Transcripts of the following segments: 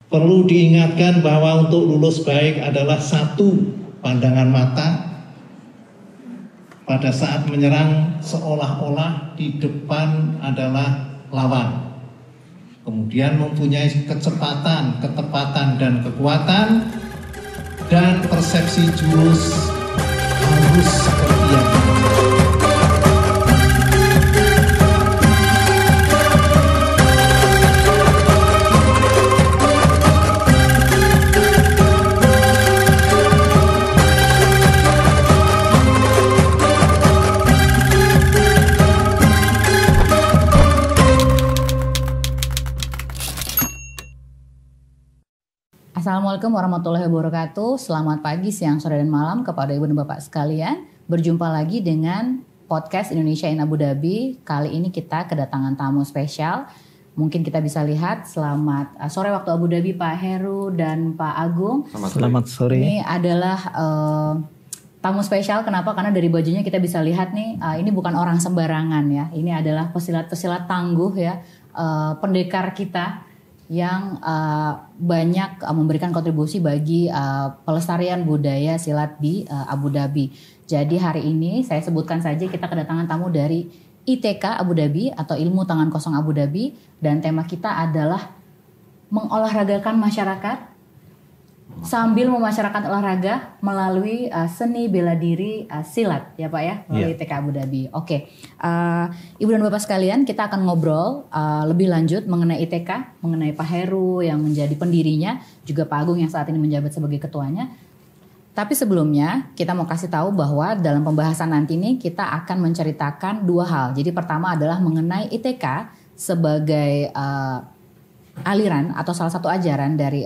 Perlu diingatkan bahwa untuk lulus baik adalah satu pandangan mata pada saat menyerang seolah-olah di depan adalah lawan. Kemudian mempunyai kecepatan, ketepatan, dan kekuatan, dan persepsi jurus harus seperti yang Assalamualaikum warahmatullahi wabarakatuh. Selamat pagi, siang, sore, dan malam kepada ibu dan bapak sekalian. Berjumpa lagi dengan podcast Indonesia in Abu Dhabi. Kali ini kita kedatangan tamu spesial. Mungkin kita bisa lihat. Selamat sore waktu Abu Dhabi, Pak Heru dan Pak Agung. Selamat sore. Ini adalah tamu spesial. Kenapa? Karena dari bajunya kita bisa lihat nih, ini bukan orang sembarangan ya. Ini adalah pesilat-pesilat tangguh ya, pendekar kita yang banyak memberikan kontribusi bagi pelestarian budaya silat di Abu Dhabi. Jadi hari ini saya sebutkan saja kita kedatangan tamu dari ITK Abu Dhabi atau Ilmu Tangan Kosong Abu Dhabi, dan tema kita adalah mengolahragakan masyarakat sambil memasyarakatkan olahraga melalui seni bela diri silat ya Pak ya, melalui ITK Abu Dhabi. Oke, Ibu dan Bapak sekalian, kita akan ngobrol lebih lanjut mengenai ITK, mengenai Pak Heru yang menjadi pendirinya, juga Pak Agung yang saat ini menjabat sebagai ketuanya. Tapi sebelumnya kita mau kasih tahu bahwa dalam pembahasan nanti ini kita akan menceritakan dua hal. Jadi pertama adalah mengenai ITK sebagai aliran atau salah satu ajaran dari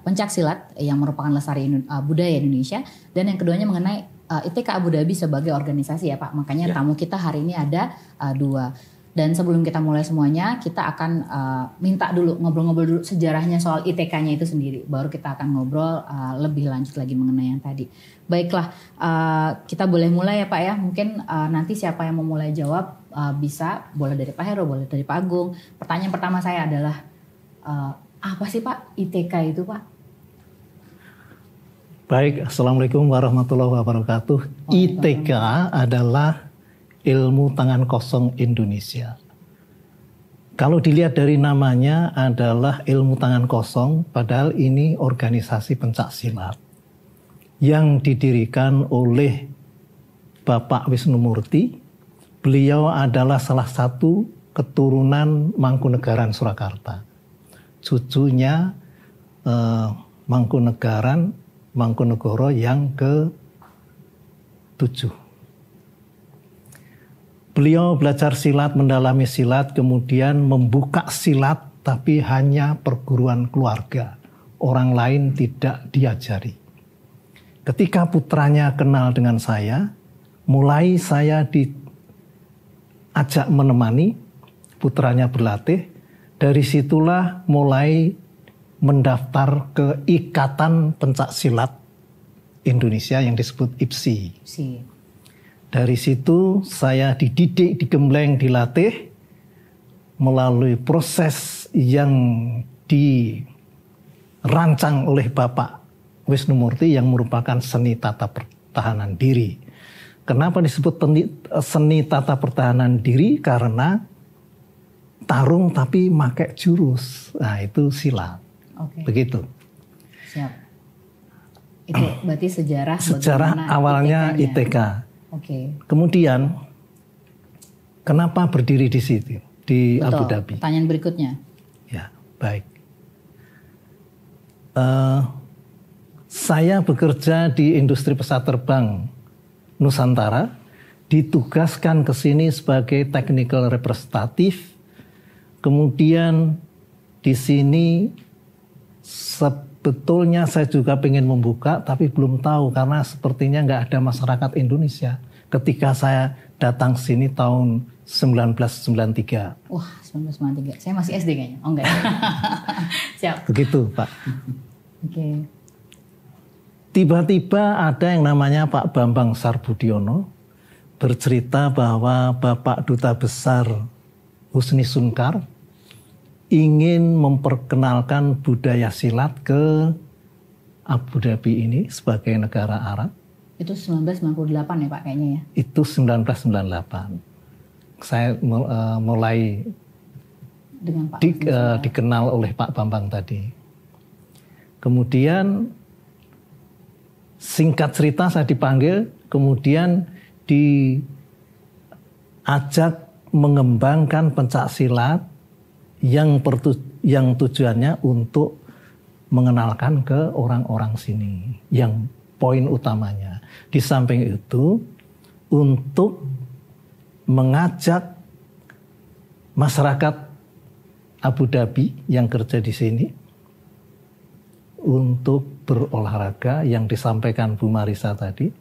pencak silat yang merupakan lestari budaya Indonesia, dan yang keduanya mengenai ITK Abu Dhabi sebagai organisasi ya Pak. Makanya tamu kita hari ini ada dua. Dan sebelum kita mulai semuanya, kita akan minta dulu ngobrol-ngobrol dulu sejarahnya soal ITK-nya itu sendiri. Baru kita akan ngobrol lebih lanjut lagi mengenai yang tadi. Baiklah, kita boleh mulai ya Pak ya. Mungkin nanti siapa yang mau mulai jawab bisa, boleh dari Pak Heru, boleh dari Pak Agung. Pertanyaan pertama saya adalah, apa sih Pak ITK itu Pak? Baik, Assalamualaikum warahmatullahi wabarakatuh. ITK adalah Ilmu Tangan Kosong Indonesia. Kalau dilihat dari namanya adalah Ilmu Tangan Kosong, padahal ini organisasi pencak silat yang didirikan oleh Bapak Wisnu Murti. Beliau adalah salah satu keturunan Mangkunegaran Surakarta. Cucunya Mangkunegoro yang ke-7. Beliau belajar silat, mendalami silat, kemudian membuka silat, tapi hanya perguruan keluarga. Orang lain tidak diajari. Ketika putranya kenal dengan saya, mulai saya diajak menemani putranya berlatih. Dari situlah mulai mendaftar ke Ikatan Pencak Silat Indonesia yang disebut IPSI. Dari situ saya dididik, digembleng, dilatih melalui proses yang dirancang oleh Bapak Wisnu Murti yang merupakan seni tata pertahanan diri. Kenapa disebut seni tata pertahanan diri? Karena tarung tapi pakai jurus. Nah, itu silat. Oke. Begitu. Siap. Itu berarti sejarah awalnya ITK. Oke. Kemudian kenapa berdiri di situ di Abu Dhabi? Pertanyaan berikutnya. Ya, baik. Saya bekerja di industri pesawat terbang Nusantara, ditugaskan ke sini sebagai technical representative. Kemudian di sini sebetulnya saya juga ingin membuka, tapi belum tahu karena sepertinya nggak ada masyarakat Indonesia. Ketika saya datang sini tahun 1993. Wah, 1993. Saya masih SD kayaknya. Oh enggak. Siap. Begitu Pak. Oke. Tiba-tiba ada yang namanya Pak Bambang Sarbudiono bercerita bahwa Bapak Duta Besar Husni Sunkar ingin memperkenalkan budaya silat ke Abu Dhabi ini sebagai negara Arab. Itu 1998 ya Pak kayaknya ya? Itu 1998. Saya mulai dengan Pak dikenal oleh Pak Bambang tadi. Kemudian singkat cerita saya dipanggil, kemudian diajak mengembangkan pencak silat yang tujuannya untuk mengenalkan ke orang-orang sini. Yang poin utamanya. Di samping itu untuk mengajak masyarakat Abu Dhabi yang kerja di sini untuk berolahraga yang disampaikan Bu Marisa tadi,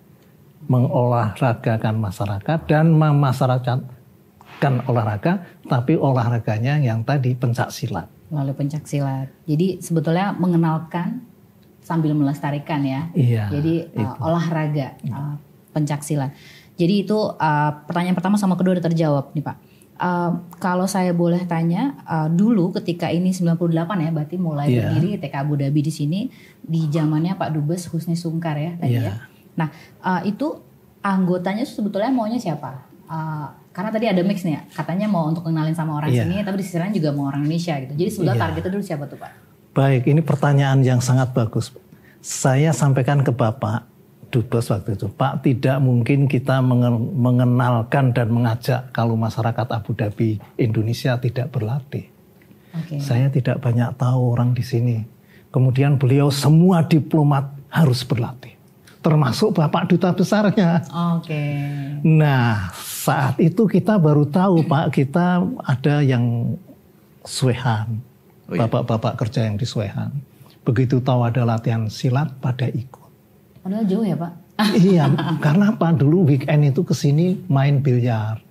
mengolahragakan masyarakat dan memasyarakatkan olahraga, tapi olahraganya yang tadi pencak silat. Melalui pencak silat. Jadi sebetulnya mengenalkan sambil melestarikan ya. Iya. Jadi olahraga pencak silat. Jadi itu pertanyaan pertama sama kedua udah terjawab nih Pak. Kalau saya boleh tanya, dulu ketika ini 98 ya, berarti mulai berdiri ITK Abu Dhabi di sini di zamannya Pak Dubes Husni Sungkar ya tadi ya. Nah itu anggotanya sebetulnya maunya siapa? Karena tadi ada mix nih ya, katanya mau untuk kenalin sama orang sini, tapi di sisi lain juga mau orang Indonesia gitu. Jadi sebetulnya targetnya dulu siapa tuh Pak? Baik, ini pertanyaan yang sangat bagus. Saya sampaikan ke Bapak Dubes waktu itu, Pak, tidak mungkin kita mengenalkan dan mengajak kalau masyarakat Abu Dhabi Indonesia tidak berlatih. Saya tidak banyak tahu orang di sini. Kemudian beliau semua diplomat harus berlatih, termasuk Bapak Duta Besarnya. Nah, saat itu kita baru tahu Pak, kita ada yang Swehan, bapak-bapak kerja yang di Swehan. Begitu tahu ada latihan silat pada ikut. Padahal jauh ya Pak? Iya, karena apa? Dulu weekend itu kesini main biliar.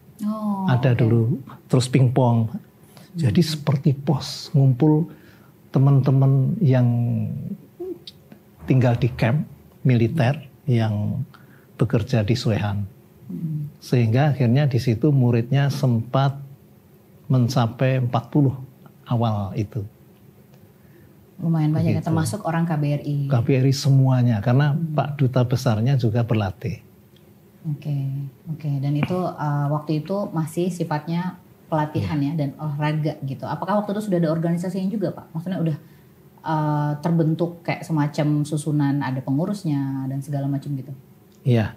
Ada dulu, terus pingpong. Jadi seperti pos, ngumpul teman-teman yang tinggal di camp militer yang bekerja di Swehan. Sehingga akhirnya di situ muridnya sempat mencapai 40 awal itu. Lumayan banyak ya, termasuk orang KBRI. KBRI semuanya, karena Pak Duta Besarnya juga berlatih. Oke. Dan itu waktu itu masih sifatnya pelatihan ya dan olahraga gitu. Apakah waktu itu sudah ada organisasinya juga Pak? Maksudnya udah terbentuk kayak semacam susunan, ada pengurusnya dan segala macam gitu? Iya.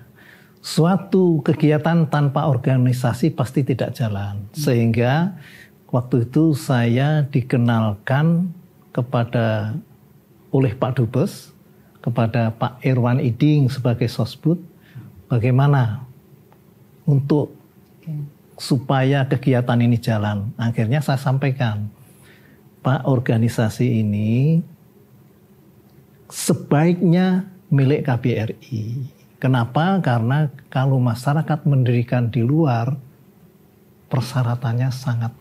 Suatu kegiatan tanpa organisasi pasti tidak jalan. Sehingga waktu itu saya dikenalkan oleh Pak Dubes kepada Pak Irwan Iding sebagai Sosbud, bagaimana untuk supaya kegiatan ini jalan. Akhirnya saya sampaikan, Pak, organisasi ini sebaiknya milik KBRI. Kenapa? Karena kalau masyarakat mendirikan di luar, persyaratannya sangat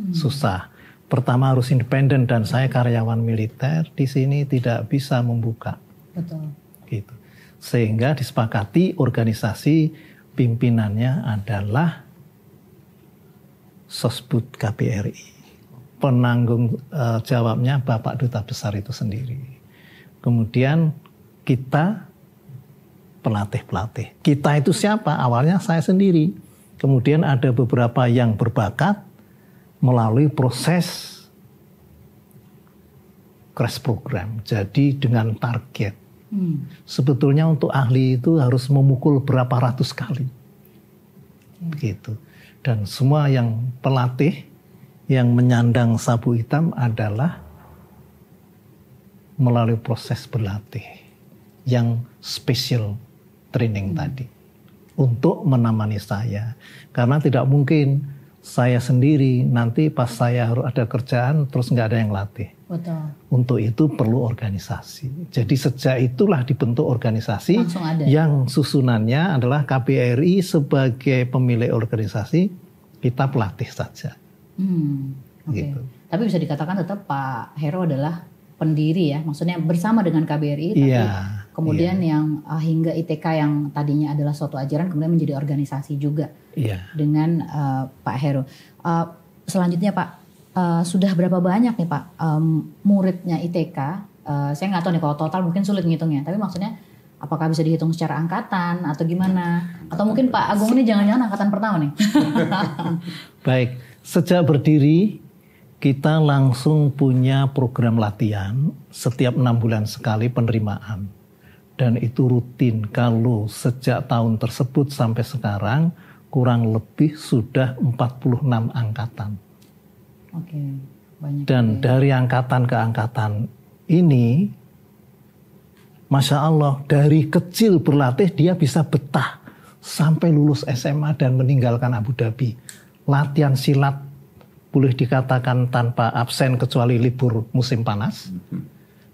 susah. Pertama harus independen, dan saya karyawan militer di sini tidak bisa membuka. Betul. Gitu. Sehingga disepakati organisasi pimpinannya adalah Sosbud KBRI. Penanggung jawabnya Bapak Duta Besar itu sendiri. Kemudian kita pelatih-pelatih. Kita itu siapa? Awalnya saya sendiri. Kemudian ada beberapa yang berbakat melalui proses crash program. Jadi dengan target. Sebetulnya untuk ahli itu harus memukul berapa ratus kali. Begitu. Dan semua yang pelatih yang menyandang sabu hitam adalah melalui proses berlatih yang special training tadi untuk menemani saya. Karena tidak mungkin saya sendiri nanti pas saya harus ada kerjaan terus nggak ada yang latih. Betul. Untuk itu perlu organisasi. Jadi sejak itulah dibentuk organisasi yang susunannya adalah KBRI sebagai pemilik organisasi, kita pelatih saja. Gitu. Tapi bisa dikatakan tetap Pak Heru adalah pendiri ya, maksudnya bersama dengan KBRI, tapi kemudian yang hingga ITK yang tadinya adalah suatu ajaran kemudian menjadi organisasi juga dengan Pak Heru. Selanjutnya Pak, sudah berapa banyak nih Pak muridnya ITK? Saya nggak tahu nih kalau total mungkin sulit ngitungnya. Tapi maksudnya apakah bisa dihitung secara angkatan atau gimana? Atau mungkin Pak Agung ini jangan-jangan angkatan pertama nih? Baik, sejak berdiri kita langsung punya program latihan setiap 6 bulan sekali penerimaan. Dan itu rutin kalau sejak tahun tersebut sampai sekarang kurang lebih sudah 46 angkatan. Oke, banyak. Dan dari angkatan ke angkatan ini, Masya Allah, dari kecil berlatih dia bisa betah sampai lulus SMA dan meninggalkan Abu Dhabi. Latihan silat boleh dikatakan tanpa absen kecuali libur musim panas.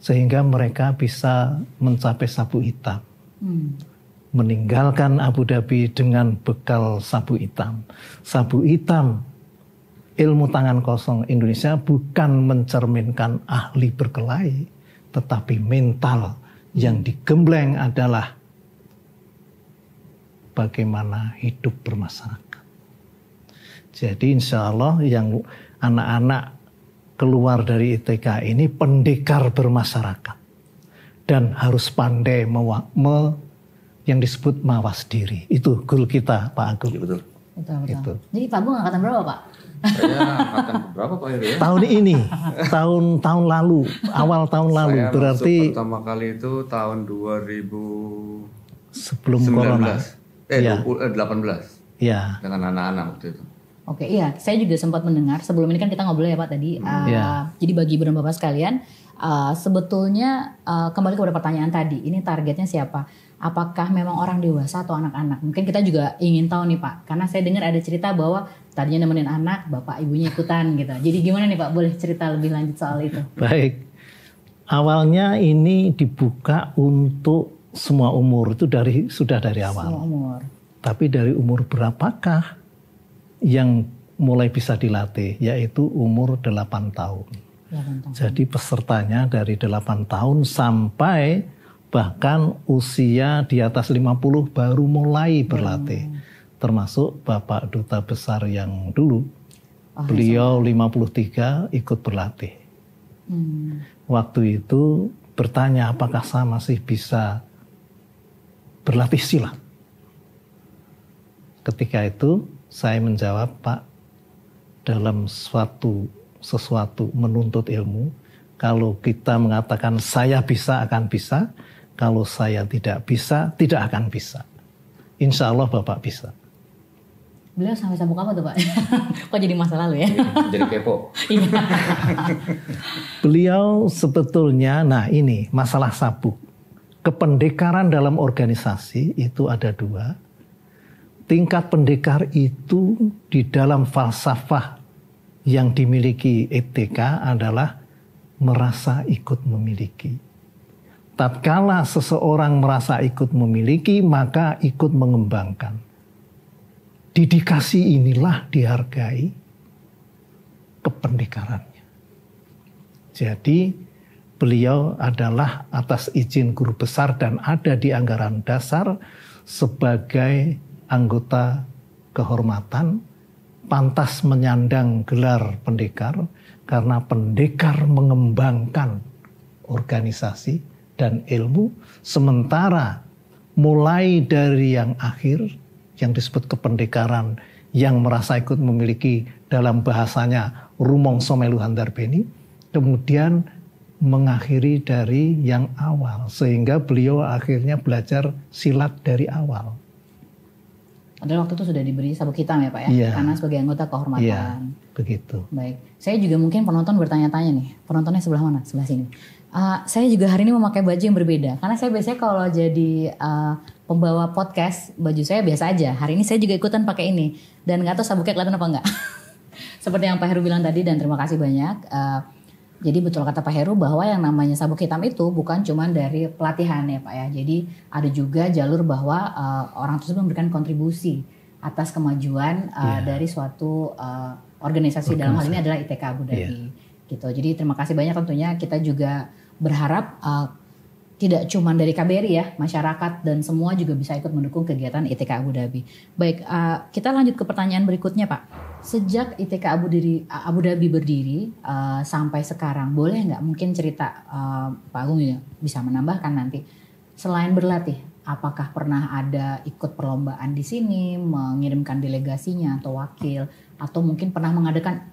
Sehingga mereka bisa mencapai sabu hitam. Meninggalkan Abu Dhabi dengan bekal sabu hitam. Sabu hitam ilmu tangan kosong Indonesia bukan mencerminkan ahli berkelahi, tetapi mental yang digembleng adalah bagaimana hidup bermasyarakat. Jadi insya Allah yang anak-anak keluar dari ITK ini pendekar bermasyarakat. Dan harus pandai yang disebut mawas diri. Itu goal kita Pak Agung. Betul. Itu. Jadi Pak Agung angkatan berapa Pak? Saya angkatan berapa Pak Heru ya? Tahun ini, tahun lalu, awal tahun lalu. Saya berarti pertama kali itu tahun 2019. Sebelum corona. 18. Ya. Dengan anak-anak waktu itu. Oke, iya. Saya juga sempat mendengar. Sebelum ini kan kita ngobrol ya Pak tadi. Jadi bagi ibu dan bapak sekalian, sebetulnya kembali kepada pertanyaan tadi. Ini targetnya siapa? Apakah memang orang dewasa atau anak-anak? Mungkin kita juga ingin tahu nih Pak. Karena saya dengar ada cerita bahwa tadinya nemenin anak, bapak ibunya ikutan gitu. Jadi gimana nih Pak? Boleh cerita lebih lanjut soal itu? Baik. Awalnya ini dibuka untuk semua umur. Itu sudah dari awal. Semua umur. Tapi dari umur berapakah yang mulai bisa dilatih? Yaitu umur 8 tahun. 8 tahun. Jadi pesertanya dari 8 tahun sampai bahkan usia di atas 50 baru mulai berlatih. Termasuk Bapak Duta Besar yang dulu. Beliau 53 ikut berlatih. Waktu itu bertanya apakah saya masih bisa berlatih silat. Ketika itu saya menjawab, Pak, dalam sesuatu menuntut ilmu, kalau kita mengatakan saya bisa akan bisa, kalau saya tidak bisa, tidak akan bisa. Insya Allah Bapak bisa. Beliau sampai sabuk apa tuh Pak? Kok jadi masa lalu ya? Jadi kepo. Beliau sebetulnya, nah ini masalah sabuk. Kependekaran dalam organisasi itu ada 2. Tingkat pendekar itu di dalam falsafah yang dimiliki ITK adalah merasa ikut memiliki. Tatkala seseorang merasa ikut memiliki, maka ikut mengembangkan. Dedikasi inilah dihargai kependekarannya. Jadi beliau adalah atas izin guru besar dan ada di anggaran dasar sebagai anggota kehormatan, pantas menyandang gelar pendekar karena pendekar mengembangkan organisasi dan ilmu, sementara mulai dari yang akhir yang disebut kependekaran yang merasa ikut memiliki dalam bahasanya rumongso melu handarbeni, kemudian mengakhiri dari yang awal sehingga beliau akhirnya belajar silat dari awal. Padahal waktu itu sudah diberi sabuk hitam ya Pak ya? Iya. Karena sebagai anggota kehormatan. Iya, begitu. Baik, saya juga mungkin penonton bertanya-tanya nih. Penontonnya sebelah mana? Sebelah sini. Saya juga hari ini memakai baju yang berbeda. Karena saya biasanya kalau jadi pembawa podcast, baju saya biasa aja. Hari ini saya juga ikutan pakai ini. Dan gak tahu sabuknya kelihatan apa enggak. Seperti yang Pak Heru bilang tadi dan terima kasih banyak. Jadi betul kata Pak Heru bahwa yang namanya sabuk hitam itu bukan cuma dari pelatihan ya Pak ya. Jadi ada juga jalur bahwa orang tersebut memberikan kontribusi atas kemajuan dari suatu organisasi. Dalam hal ini adalah ITK Abu Dhabi. Gitu. Jadi terima kasih banyak tentunya. Kita juga berharap tidak cuma dari KBRI ya, masyarakat dan semua juga bisa ikut mendukung kegiatan ITK Abu Dhabi. Baik, kita lanjut ke pertanyaan berikutnya Pak. Sejak ITK Abu Dhabi berdiri sampai sekarang, boleh nggak mungkin cerita Pak Agung ya bisa menambahkan nanti, selain berlatih, apakah pernah ada ikut perlombaan di sini, mengirimkan delegasinya atau wakil, atau mungkin pernah mengadakan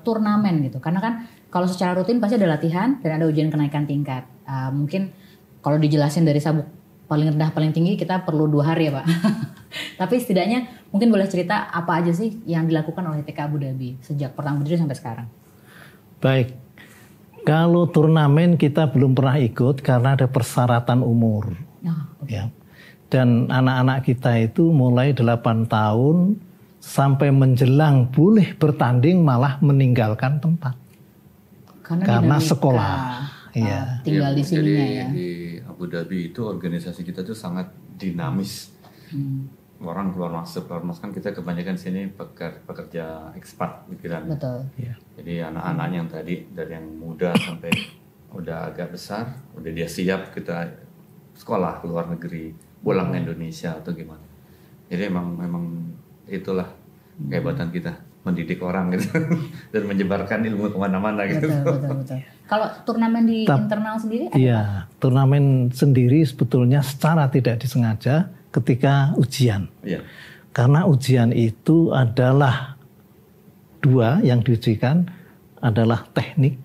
turnamen gitu? Karena kan kalau secara rutin pasti ada latihan dan ada ujian kenaikan tingkat. Mungkin kalau dijelasin dari sabuk paling rendah paling tinggi kita perlu 2 hari ya Pak. Tapi setidaknya mungkin boleh cerita apa aja sih yang dilakukan oleh ITK Abu Dhabi sejak pertama berdiri sampai sekarang. Baik, kalau turnamen kita belum pernah ikut karena ada persyaratan umur. Ya. Dan anak-anak kita itu mulai 8 tahun sampai menjelang boleh bertanding malah meninggalkan tempat. Karena sekolah. Iya. Tinggal di sininya ya. Di Abu Dhabi itu organisasi kita tuh sangat dinamis. Orang keluar masuk kan kita kebanyakan sini pekerja ekspat pikiran. Betul. Ya. Jadi anak-anaknya yang tadi dari yang muda sampai udah agak besar, udah dia siap kita sekolah ke luar negeri, pulang ke Indonesia atau gimana. Jadi memang itulah kehebatan kita, mendidik orang gitu dan menyebarkan ilmu kemana-mana gitu. Betul. Kalau turnamen di internal sendiri ada? Iya, turnamen sendiri sebetulnya secara tidak disengaja ketika ujian. Iya. Karena ujian itu adalah 2 yang diujikan adalah teknik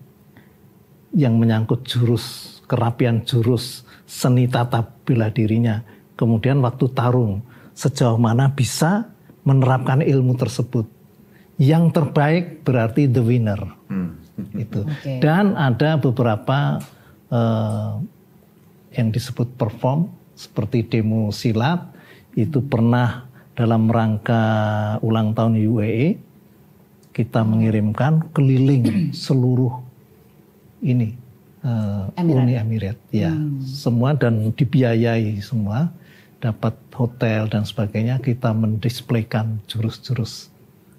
yang menyangkut jurus, kerapian jurus, seni tata bela dirinya. Kemudian waktu tarung, sejauh mana bisa menerapkan ilmu tersebut. Yang terbaik berarti the winner. Itu. Okay. Dan ada beberapa yang disebut perform, seperti demo silat, itu pernah dalam rangka ulang tahun UAE, kita mengirimkan keliling seluruh ini Uni Emirat, ya, semua dan dibiayai semua, dapat hotel dan sebagainya, kita mendisplaykan jurus-jurus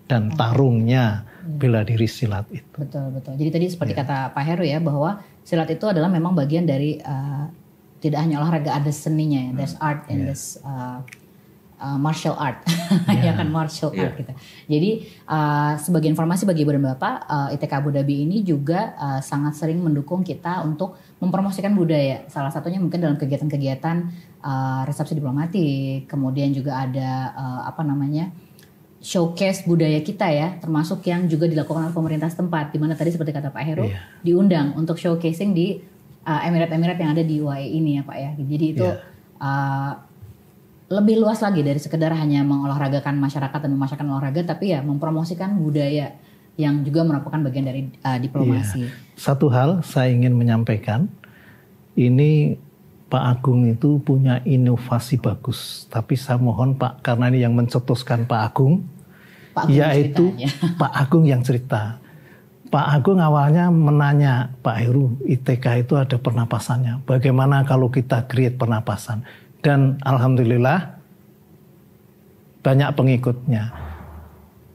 dan tarungnya bela diri silat itu. Betul. Jadi tadi seperti kata Pak Heru ya, bahwa silat itu adalah memang bagian dari tidak hanya olahraga, ada seninya ya. There's art in this martial art, ya kan martial art kita. Jadi sebagai informasi bagi Ibu dan Bapak, ITK Abu Dhabi ini juga sangat sering mendukung kita untuk mempromosikan budaya. Salah satunya mungkin dalam kegiatan-kegiatan resepsi diplomatik, kemudian juga ada showcase budaya kita ya, termasuk yang juga dilakukan oleh pemerintah setempat, di mana tadi seperti kata Pak Heru diundang untuk showcasing di Emirat-Emirat yang ada di UAE ini ya Pak ya. Jadi itu lebih luas lagi dari sekedar hanya mengolahragakan masyarakat dan memasyarakatkan olahraga, tapi ya mempromosikan budaya yang juga merupakan bagian dari diplomasi. Satu hal saya ingin menyampaikan, ini Pak Agung itu punya inovasi bagus, tapi saya mohon Pak, karena ini yang mencetuskan Pak Agung yaitu Pak Agung yang cerita. Pak Agung awalnya menanya, Pak Heru, ITK itu ada pernapasannya, bagaimana kalau kita create pernapasan? Dan alhamdulillah banyak pengikutnya.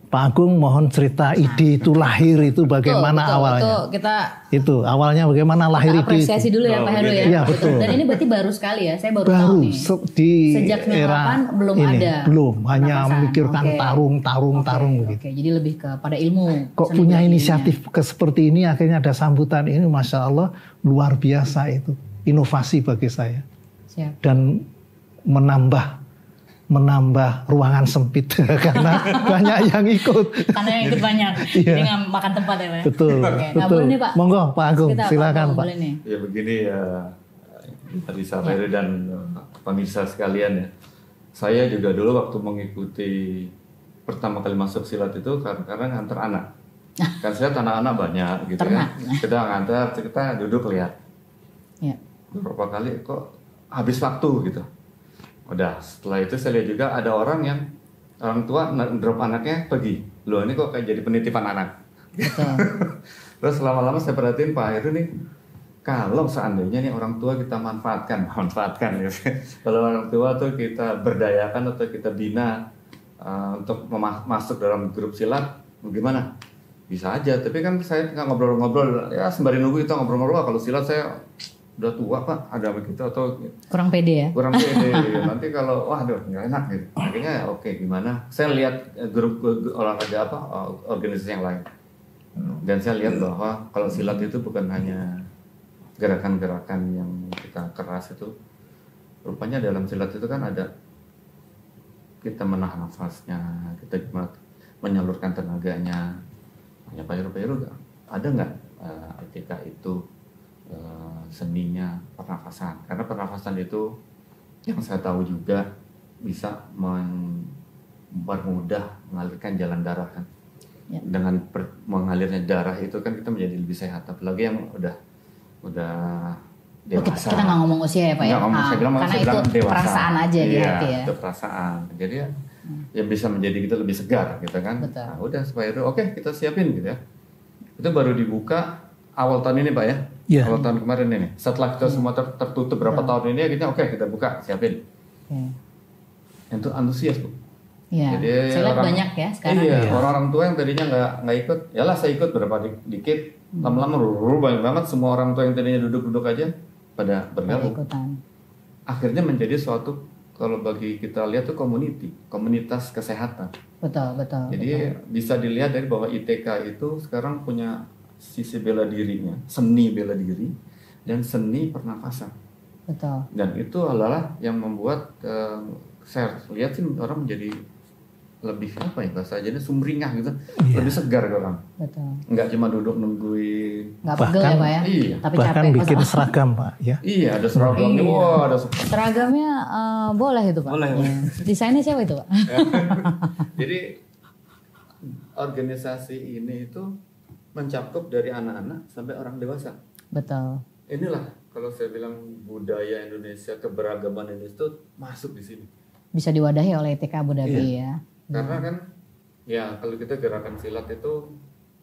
Pak Agung mohon cerita ide itu lahir itu bagaimana awalnya? Itu awalnya bagaimana lahir ide itu? Apresiasi dulu ya Pak Heru ya. Iya betul. Dan ini berarti baru sekali ya, saya baru tahu nih. Di sejak era belum ini, ada. Belum, hanya memikirkan tarung gitu. Oke, jadi lebih kepada ilmu. Kok punya inisiatif seperti ini, akhirnya ada sambutan ini, Masya Allah luar biasa itu. Inovasi bagi saya. Siap. Dan menambah ruangan sempit karena banyak yang ikut. Karena yang ikut banyak, jadi nggak makan tempat ya Pak. Betul. Oke. Nah, betul. boleh nih Pak. Monggo Pak Agung, silakan Pak. Ya begini ya, Risa Ferry dan pemirsa sekalian ya. Saya juga dulu waktu mengikuti pertama kali masuk silat itu karena nganter anak. Kan silat anak-anak banyak gitu kan. Kita nganter, kita duduk lihat. Ya. Beberapa kali kok habis waktu gitu. Udah, setelah itu saya lihat juga ada orang tua drop anaknya pergi. Loh ini kok kayak jadi penitipan anak. Terus lama-lama saya perhatiin Pak Heru nih, kalau seandainya nih orang tua kita manfaatkan ya. Kalau orang tua tuh kita berdayakan atau kita bina untuk masuk dalam grup silat, gimana? Bisa aja, tapi kan saya nggak ngobrol-ngobrol, ya sembari nunggu kita ngobrol-ngobrol. Kalau silat saya udah tua Pak, ada begitu atau Kurang pede ya? kurang pede. Nanti kalau waduh nggak enak gitu. Akhirnya oke, gimana? Saya lihat grup olahraga apa organisasi yang lain. Dan saya lihat bahwa kalau silat itu bukan hanya gerakan-gerakan yang kita keras itu. Rupanya dalam silat itu kan ada kita menahan nafasnya, kita menyalurkan tenaganya. Ya Pak Heru, ada nggak ketika itu seninya pernafasan? Karena pernafasan itu yang saya tahu juga bisa mempermudah mengalirkan jalan darah kan. Ya. Dengan mengalirnya darah itu kan kita menjadi lebih sehat. Apalagi yang udah dewasa. Kita nggak ngomong usia ya Pak ya? Karena itu dewasa. Perasaan aja di hati ya. Itu perasaan. Jadi ya bisa menjadi kita lebih segar gitu kan. Betul. Nah, udah supaya itu oke, kita siapin gitu ya. Itu baru dibuka awal tahun ini Pak ya? Yeah. Awal tahun kemarin ini. Setelah kita semua tertutup berapa tahun ini akhirnya oke, kita buka, siapin. Itu antusias Bu. Iya. Jadi saya lihat banyak ya sekarang. Iya, orang-orang tua yang tadinya nggak ikut, yalah saya ikut berapa dikit, lama-lama banyak banget semua orang tua yang tadinya duduk-duduk aja pada bergabung. Akhirnya menjadi suatu, kalau bagi kita lihat tuh komunitas kesehatan. Betul. Jadi bisa dilihat dari bahwa ITK itu sekarang punya sisi bela dirinya, seni bela diri dan seni pernafasan. Betul. Dan itu adalah yang membuat saya lihat sih orang menjadi lebih apa ya bahasa jadi sumringah gitu, lebih segar orang. Betul. Nggak cuma duduk nungguin. Nggak pegel ya Pak ya? Iya. Tapi bahkan capek, bikin seragam Pak ya. Iya ada seragamnya, wah ada seragamnya boleh itu Pak. Boleh. Desainnya siapa itu Pak? Jadi organisasi ini itu mencakup dari anak-anak sampai orang dewasa. Betul. Inilah kalau saya bilang budaya Indonesia, keberagaman Indonesia itu masuk di sini. Bisa diwadahi oleh ITK Abu Dhabi ya. Karena kan ya kalau kita gerakan silat itu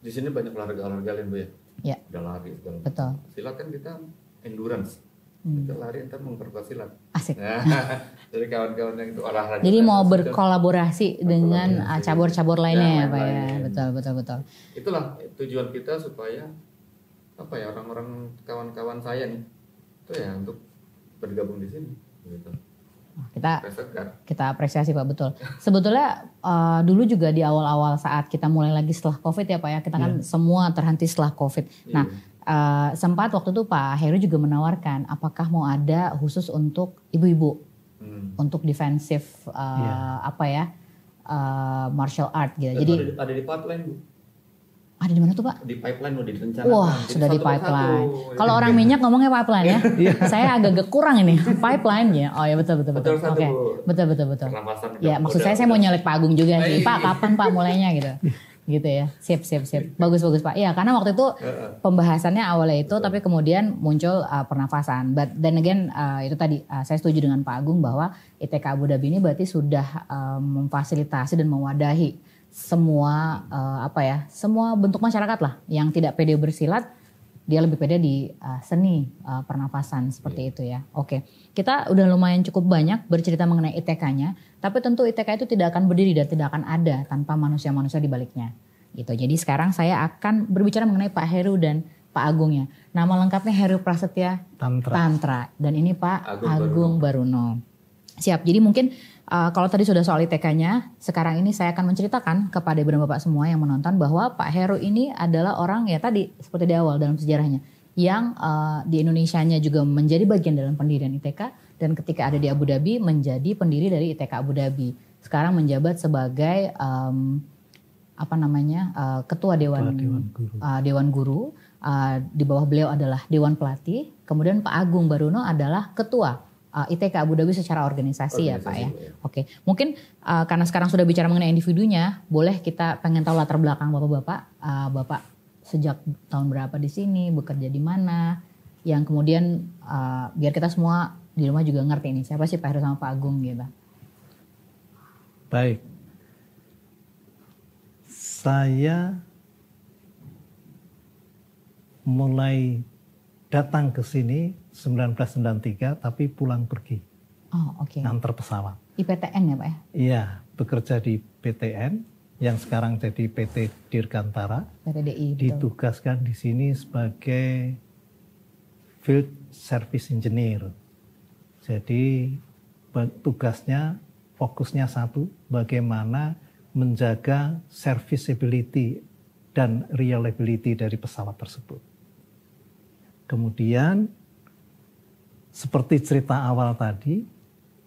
di sini banyak olahraga lain Bu ya. Iya. Udah lari segala. Betul. Silat kan kita endurance. Kita lari ntar memperkuat silat. Asik. Jadi kawan-kawan yang itu olahraga. Jadi mau berkolaborasi dengan cabur-cabur lainnya ya Pak ya. Betul. Itulah tujuan kita supaya apa ya orang-orang kawan-kawan saya nih itu ya untuk bergabung di sini gitu. Kita apresiasi Pak, betul. Sebetulnya dulu juga di awal-awal saat kita mulai lagi setelah COVID ya Pak ya, kita kan semua terhenti setelah COVID. Nah sempat waktu itu Pak Heru juga menawarkan apakah mau ada khusus untuk ibu-ibu untuk defensif martial art gitu. Jadi ada di pipeline Bu. Ada di mana tuh Pak? Di pipeline udah direncanakan. Wah sudah di pipeline. Kalau orang minyak ngomongnya pipeline ya. Saya agak kurang ini pipeline ya. Oh ya betul. Oke. Betul. Ya maksud saya mau nyalek Pak Agung juga sih. Pak kapan Pak mulainya gitu. Gitu ya. Sip. Bagus Pak. Iya karena waktu itu pembahasannya awalnya itu tapi kemudian muncul pernafasan. But then again itu tadi saya setuju dengan Pak Agung bahwa ITK Abu Dhabi ini berarti sudah memfasilitasi dan mewadahi semua semua bentuk masyarakat lah yang tidak pede bersilat, dia lebih pede di seni pernafasan seperti itu ya. Oke, kita udah lumayan cukup banyak bercerita mengenai ITK-nya, tapi tentu ITK itu tidak akan berdiri dan tidak akan ada tanpa manusia-manusia di baliknya. Gitu. Jadi sekarang saya akan berbicara mengenai Pak Heru dan Pak Agung ya. Nama lengkapnya Heru Prasetya Tantra dan ini Pak Agung Baruno. Siap. Jadi mungkin kalau tadi sudah soal ITK-nya, sekarang ini saya akan menceritakan kepada ibu dan bapak semua yang menonton bahwa Pak Heru ini adalah orang ya tadi seperti di awal dalam sejarahnya yang di Indonesianya juga menjadi bagian dalam pendirian ITK dan ketika ada di Abu Dhabi menjadi pendiri dari ITK Abu Dhabi. Sekarang menjabat sebagai ketua Dewan Guru. Di bawah beliau adalah Dewan Pelatih. Kemudian Pak Agung Baruno adalah ketua ITK Abu Dhabi secara organisasi ya Pak ya. Oke, mungkin karena sekarang sudah bicara mengenai individunya, boleh kita pengen tahu latar belakang bapak-bapak. Bapak sejak tahun berapa di sini, bekerja di mana, yang kemudian biar kita semua di rumah juga ngerti ini siapa sih Pak Heru sama Pak Agung gitu. Baik, saya mulai datang ke sini 1993 tapi pulang pergi. Oh oke. Antar pesawat. IPTN ya Pak ya? Iya, bekerja di PTN yang sekarang jadi PT Dirgantara. PTDI. Ditugaskan di sini sebagai Field Service Engineer. Jadi tugasnya, fokusnya satu, bagaimana menjaga serviceability dan reliability dari pesawat tersebut. Kemudian, seperti cerita awal tadi,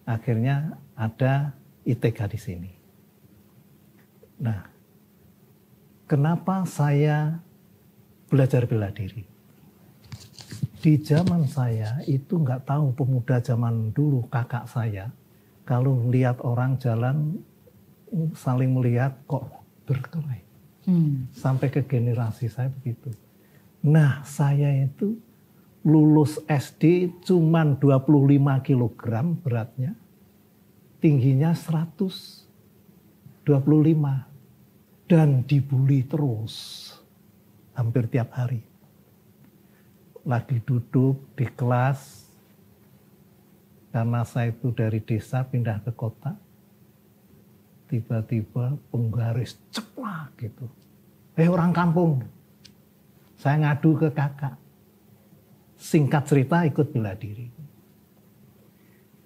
akhirnya ada ITK di sini. Nah, kenapa saya belajar bela diri? Di zaman saya itu nggak tahu, pemuda zaman dulu, kakak saya, kalau lihat orang jalan saling melihat kok berkelahi. Sampai ke generasi saya begitu. Nah, saya itu lulus SD cuman 25 kg beratnya, tingginya 125 dan dibully terus hampir tiap hari. Lagi duduk di kelas, karena saya itu dari desa pindah ke kota, tiba-tiba penggaris ceplak gitu. Orang kampung, saya ngadu ke kakak. Singkat cerita ikut bela diri.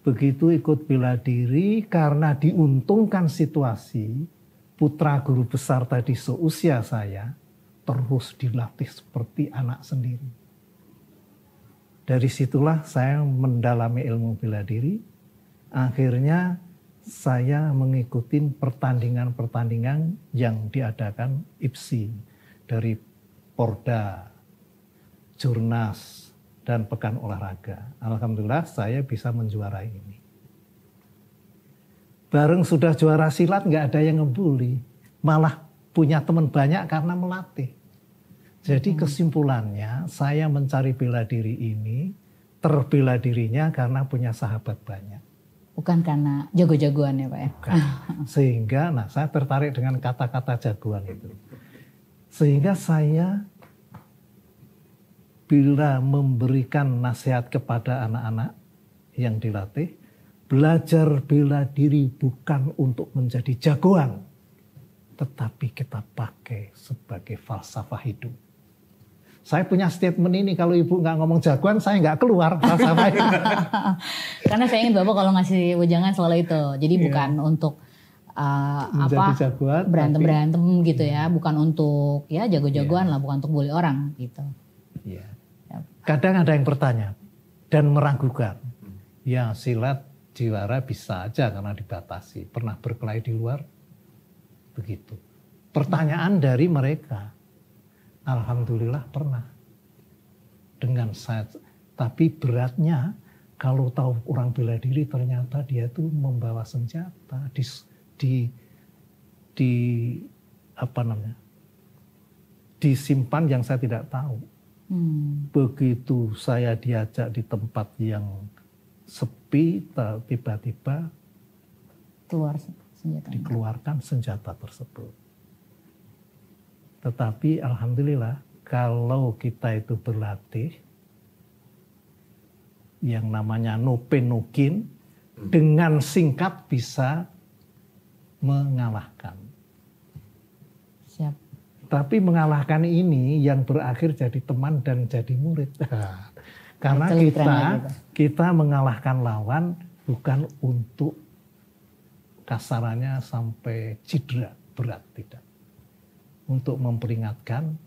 Begitu ikut bela diri karena diuntungkan situasi, putra guru besar tadi seusia saya terus dilatih seperti anak sendiri. Dari situlah saya mendalami ilmu bela diri. Akhirnya saya mengikuti pertandingan-pertandingan yang diadakan IPSI dari Porda, Jurnas, dan Pekan Olahraga. Alhamdulillah saya bisa menjuarai ini. Bareng sudah juara silat nggak ada yang ngebully, malah punya teman banyak karena melatih. Jadi kesimpulannya saya mencari bela diri ini, terbela dirinya karena punya sahabat banyak. Bukan karena jago-jagoan ya Pak ya? Bukan. Sehingga saya tertarik dengan kata-kata jagoan itu. Sehingga saya bila memberikan nasihat kepada anak-anak yang dilatih, belajar bela diri bukan untuk menjadi jagoan, tetapi kita pakai sebagai falsafah hidup. Saya punya statement ini, kalau ibu nggak ngomong jagoan, saya nggak keluar falsafah hidup. Karena saya ingin Bapak kalau ngasih wejangan selalu itu, jadi bukan untuk berantem-berantem gitu ya, bukan untuk ya jago-jagoan lah, bukan untuk bully orang gitu. Iya. Kadang ada yang bertanya dan meragukan, ya silat juara bisa aja karena dibatasi. Pernah berkelahi di luar? Begitu. Pertanyaan dari mereka. Alhamdulillah pernah. Dengan saya, tapi beratnya kalau tahu orang bela diri ternyata dia tuh membawa senjata disimpan yang saya tidak tahu. Begitu saya diajak di tempat yang sepi, tiba-tiba dikeluarkan senjata tersebut. Tetapi alhamdulillah kalau kita itu berlatih, yang namanya no pain no gain, dengan singkat bisa mengalahkan. Siap. Tapi mengalahkan ini yang berakhir jadi teman dan jadi murid. Karena kita mengalahkan lawan bukan untuk kasarannya sampai cedera berat, tidak. Untuk memperingatkan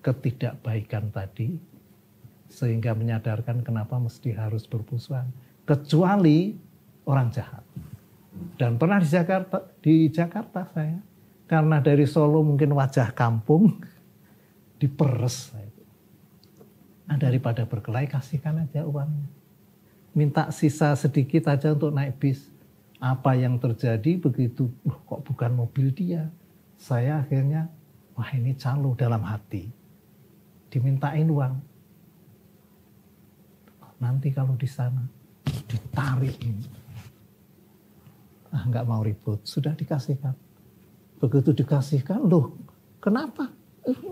ketidakbaikan tadi, sehingga menyadarkan kenapa mesti harus bermusuhan, kecuali orang jahat. Dan pernah di Jakarta saya, karena dari Solo mungkin wajah kampung, diperes. Nah, daripada berkelahi, kasihkan aja uangnya. Minta sisa sedikit aja untuk naik bis. Apa yang terjadi begitu, kok bukan mobil dia. Saya akhirnya, wah ini calo dalam hati. Dimintain uang. Nanti kalau di sana ditarik ini. Nggak mau ribut, sudah dikasihkan. Begitu dikasihkan, loh kenapa?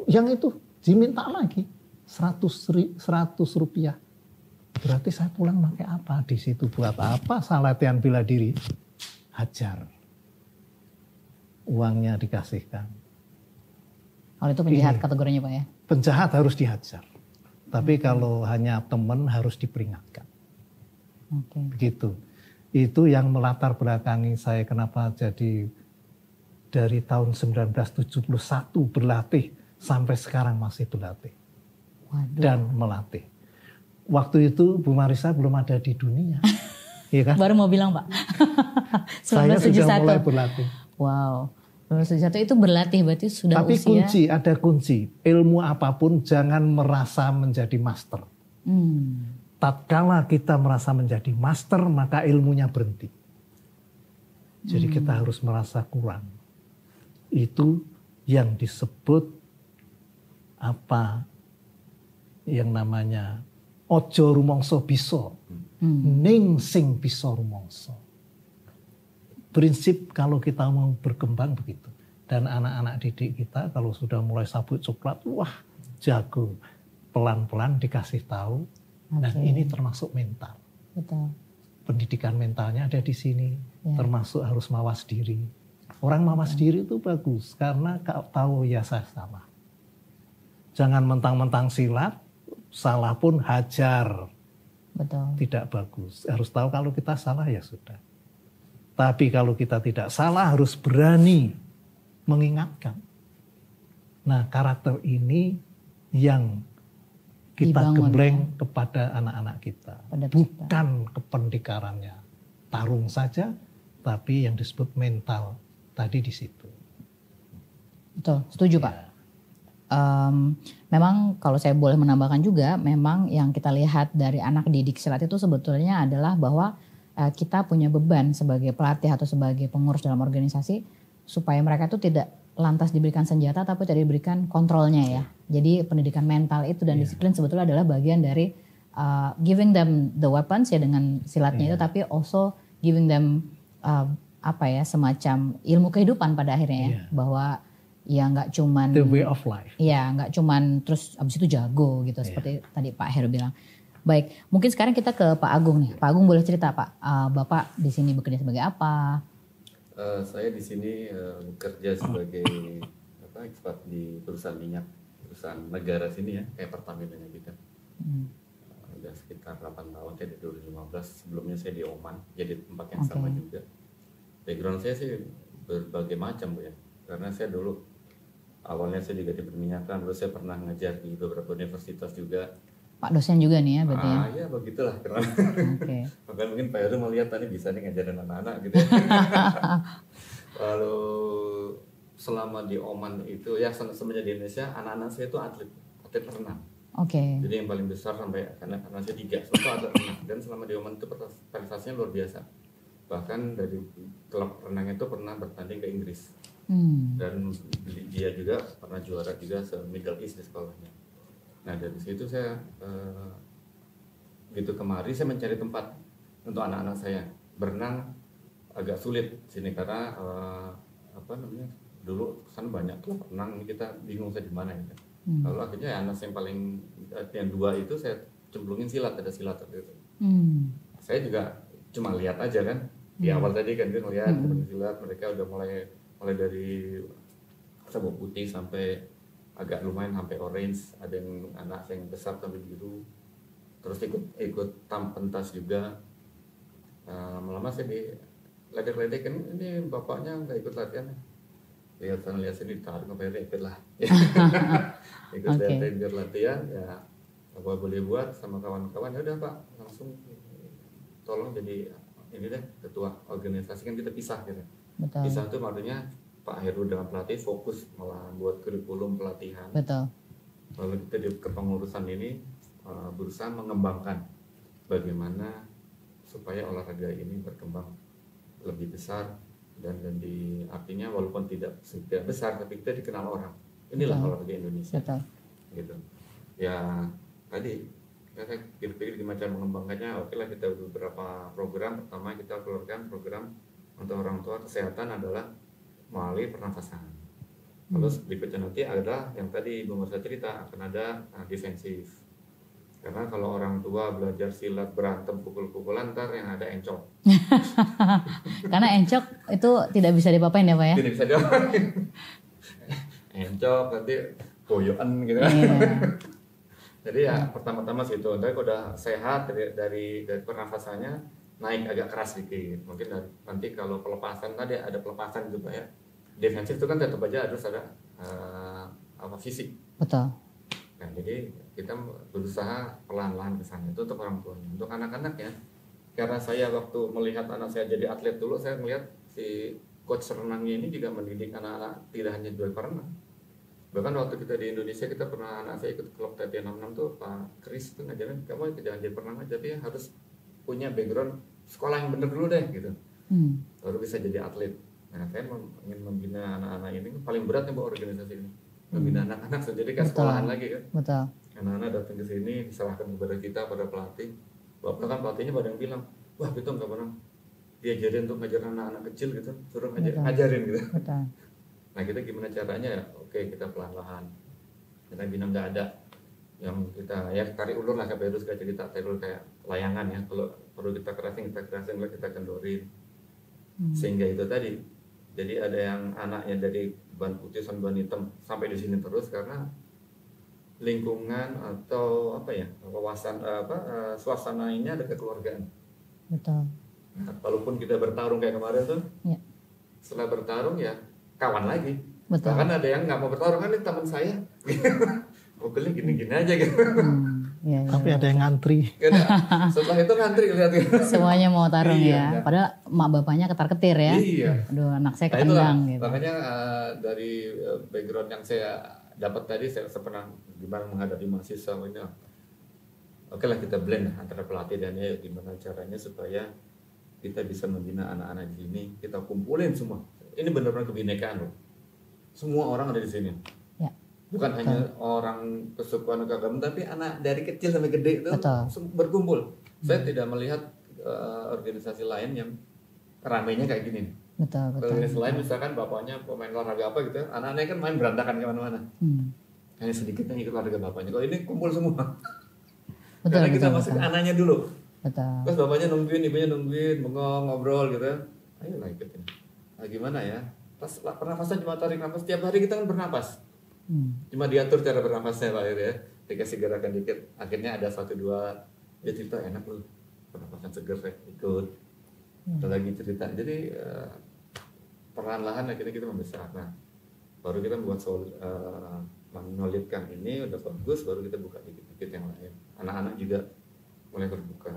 Yang itu diminta lagi 100 rupiah. Berarti saya pulang pakai apa? Di situ buat apa? Saya latihan bela diri. Hajar. Uangnya dikasihkan. Kalau itu penjahat kategorinya Pak ya? Penjahat harus dihajar. Tapi kalau hanya teman harus diperingatkan. Oke. Begitu. Itu yang melatar belakangi saya kenapa jadi dari tahun 1971 berlatih sampai sekarang masih berlatih. Waduh. Dan melatih. Waktu itu Bu Marisa belum ada di dunia. Iya kan? Baru mau bilang Pak. Saya sudah 1971. mulai berlatih. Wow. 1971 itu berlatih berarti sudah Tapi usia. ada kunci. Ilmu apapun jangan merasa menjadi master. Tatkala kita merasa menjadi master, maka ilmunya berhenti. Jadi kita harus merasa kurang. Itu yang disebut apa yang namanya ojo rumangsa bisa, ning sing bisa rumangsa. Prinsip kalau kita mau berkembang begitu. Dan anak-anak didik kita kalau sudah mulai sabut coklat, wah jago. Pelan-pelan dikasih tahu. Dan ini termasuk mental. Betul. Pendidikan mentalnya ada di sini. Ya. Termasuk harus mawas diri. Orang mawas diri itu bagus. Karena tahu ya saya salah. Jangan mentang-mentang silat, salah pun hajar. Betul. Tidak bagus. Harus tahu kalau kita salah ya sudah. Tapi kalau kita tidak salah harus berani mengingatkan. Nah karakter ini yang kita Dibangun, gembleng kepada anak-anak kita. Pada Bukan kependekarannya. Tarung saja, tapi yang disebut mental tadi di situ. Betul, setuju Pak. Memang kalau saya boleh menambahkan juga, memang yang kita lihat dari anak didik silat itu sebetulnya adalah bahwa kita punya beban sebagai pelatih atau sebagai pengurus dalam organisasi supaya mereka itu tidak lantas diberikan senjata tapi tidak diberikan kontrolnya ya. Jadi pendidikan mental itu dan disiplin sebetulnya adalah bagian dari giving them the weapons ya dengan silatnya itu, tapi also giving them semacam ilmu kehidupan pada akhirnya ya, bahwa ya nggak cuman The way of life. Ya nggak cuman terus abis itu jago gitu seperti tadi Pak Heru bilang. Baik, mungkin sekarang kita ke Pak Agung nih. Pak Agung boleh cerita Pak, Bapak di sini bekerja sebagai apa? Saya di sini bekerja sebagai ekspat di perusahaan minyak, perusahaan negara sini ya, kayak Pertamina kita. Udah sekitar 8 tahun, saya dari 2015. Sebelumnya saya di Oman, jadi tempat yang sama juga. Background saya sih berbagai macam Bu ya, karena saya dulu awalnya saya juga di perminyakan, terus saya pernah ngajar di beberapa universitas juga. Pak dosen juga nih ya berarti ya? Ya begitulah karena. Bahkan mungkin Pak Heru melihat tadi bisa nih ngajarin anak-anak gitu ya. Lalu selama di Oman itu ya semenjak di Indonesia anak-anak saya itu atlet renang. Jadi yang paling besar sampai karena saya 3 semua atlet renang, dan selama di Oman itu prestasinya luar biasa. Bahkan dari klub renang itu pernah bertanding ke Inggris. Dan dia juga pernah juara juga se-Middle East di sekolahnya. Nah dari situ saya gitu kemari saya mencari tempat untuk anak-anak saya berenang. Agak sulit sini karena dulu kan banyak klub renang, kita bingung saya di mana gitu. Lalu akhirnya ya, anak yang paling yang 2 itu saya cemplungin silat, ada silat gitu. Saya juga cuma lihat aja kan di awal tadi kan dia ngeliat silat, mereka udah mulai dari sabuk putih sampai agak lumayan sampai orange, ada yang anak yang besar sampai biru, terus ikut pentas juga. Lama-lama saya diledek-ledek kan, ini bapaknya nggak ikut latihan, lihat sini ditarik sampai ikut lah. Ikut biar latihan ya apa boleh buat sama kawan-kawan, ya udah Pak langsung tolong jadi ini deh ketua organisasi, kan kita pisah gitu. Pisah itu artinya Pak Heru dengan pelatih fokus malah buat kurikulum pelatihan. Lalu kita di kepengurusan ini berusaha mengembangkan bagaimana supaya olahraga ini berkembang lebih besar dan di artinya walaupun tidak besar tapi kita dikenal orang. Inilah olahraga Indonesia. Gitu. Ya tadi kita pikir gimana cara mengembangkannya. Oke lah, kita beberapa program. Pertama kita keluarkan program untuk orang tua kesehatan adalah melalui pernafasan. Terus berikutnya nanti ada yang tadi Ibu Marisa cerita akan ada defensif. Karena kalau orang tua belajar silat berantem pukul-pukulan ntar yang ada encok. Karena encok itu tidak bisa diapain ya Pak ya? Tidak bisa diapain. Encok nanti koyokan gitu kan. Jadi ya pertama-tama situ, tapi kalau udah sehat dari pernafasannya naik agak keras sedikit. Mungkin nanti kalau pelepasan tadi ada pelepasan juga ya. Defensif itu kan tetap aja harus ada fisik. Betul. Nah, jadi kita berusaha pelan-pelan ke sana. Itu untuk orang tua. Untuk anak-anak ya, karena saya waktu melihat anak saya jadi atlet dulu, saya melihat si coach renangnya ini juga mendidik anak-anak tidak hanya jual renang. Bahkan waktu kita di Indonesia, kita pernah, anak saya ikut klub TT66 tuh, Pak Kris tuh ngajarin, kamu jangan jadi perenang aja, tapi harus punya background sekolah yang bener dulu deh gitu. Baru bisa jadi atlet. Nah, saya ingin membina anak-anak ini, paling berat nih buat organisasi ini. Membina anak-anak sendiri kayak sekolahan lagi kan. Betul. Anak-anak datang ke sini, diserahkan kepada kita, pada pelatih. Bahkan pelatihnya pada yang bilang, wah itu nggak pernah diajarin untuk ngajar anak-anak kecil gitu, suruh ngajarin gitu. Betul. Nah kita gimana caranya ya? Oke, kita pelan-pelan. Kita bina nggak ada yang kita ya tarik ulur lah, kayak Pedro kayak cerita tarik ulur kayak layangan ya. Kalau perlu kita kerasin, kita kendorin. Sehingga itu tadi. Jadi ada yang anaknya dari ban putih sampai ban hitam sampai di sini terus karena lingkungan atau apa ya, kawasan suasana ini ada kekeluargaan. Betul. Nah, walaupun kita bertarung kayak kemarin tuh, setelah bertarung ya kawan lagi. Betul. Bahkan ada yang nggak mau bertarung, kan ini teman saya. Mobilnya gini-gini aja gitu. Ya. Tapi ada yang ngantri. Setelah itu ngantri lihat gitu. Semuanya mau tarung Iya, ya. Padahal mak bapaknya ketar-ketir ya. Iya. Aduh, anak saya Nah, ketendang gitu. Makanya dari background yang saya dapat tadi, saya pernah gimana menghadapi mahasiswa ini. Oke lah, kita blend antara pelatih dan ya gimana caranya supaya kita bisa membina anak-anak di sini. Kita kumpulin semua. Ini benar-benar kebinekaan loh. Semua orang ada di sini. Ya. Bukan hanya orang kesukaan agama, tapi anak dari kecil sampai gede itu berkumpul. Saya tidak melihat organisasi lain yang ramainya kayak gini. Betul. Organisasi lain misalkan bapaknya pemain olahraga apa gitu, anak-anaknya kan main berantakan kemana-mana. Hanya sedikit yang ikut olahraga bapaknya. Kalau ini kumpul semua. Karena kita masuk anaknya dulu. Betul. Terus bapaknya nungguin, ibunya nungguin, bengong, ngobrol gitu. Ayo lah ikutin. Nah gimana ya? Pas pernafasan cuma tarik nafas, tiap hari kita kan bernapas. Cuma diatur cara bernafasnya Pak ya. Dikasih gerakan dikit. Akhirnya ada 1-2 dia cerita, enak loh. Pernafasan seger saya ikut. Ada lagi cerita. Jadi perlahan-lahan akhirnya kita membesar. Nah, baru kita buat menolidkan ini udah bagus, baru kita buka dikit-dikit yang lain. Anak-anak juga mulai berbuka.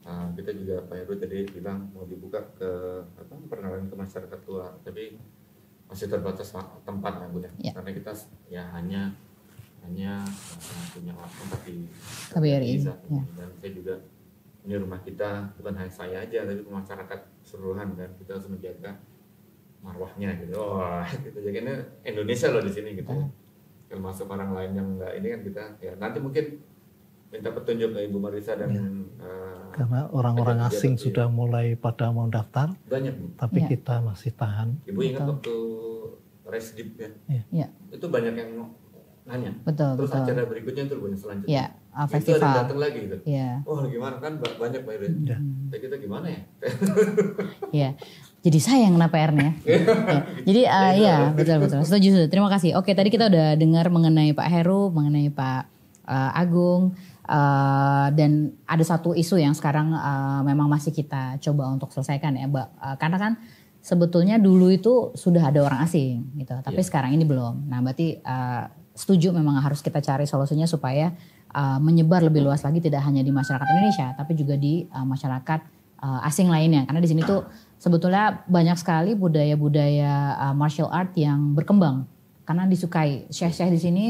Nah, kita juga Pak Heru tadi bilang mau dibuka ke perkenalan ke masyarakat tua, tapi masih terbatas tempat kan Bu ya. Karena kita ya hanya punya tempat di KBRI. Dan saya juga ini rumah kita, bukan hanya saya aja tapi masyarakat keseluruhan kan, kita harus menjaga marwahnya gitu. Wah, kita jagain Indonesia loh di sini gitu. Termasuk orang lain yang enggak ini kan kita ya nanti mungkin minta petunjuk ke Ibu Marisa dan karena orang-orang asing sudah mulai pada mau daftar, banyak Bu. Tapi kita masih tahan. Ibu ingat waktu Resdip ya? Iya. Itu banyak yang nanya. Betul. Terus acara berikutnya itu banyak selanjutnya. Iya, itu festival. ada yang datang lagi gitu. Iya. Oh gimana kan banyak Pak Heru. Tapi kita gimana ya? Iya. Jadi saya yang kena PR-nya. Jadi iya betul. Setuju. Terima kasih. Oke, tadi kita udah dengar mengenai Pak Heru, mengenai Pak Agung. Dan ada satu isu yang sekarang memang masih kita coba untuk selesaikan ya, karena kan sebetulnya dulu itu sudah ada orang asing gitu, tapi sekarang ini belum. Nah berarti setuju memang harus kita cari solusinya supaya menyebar lebih luas lagi, tidak hanya di masyarakat Indonesia tapi juga di masyarakat asing lainnya, karena di sini tuh sebetulnya banyak sekali budaya-budaya martial art yang berkembang karena disukai. Syekh-syekh di sini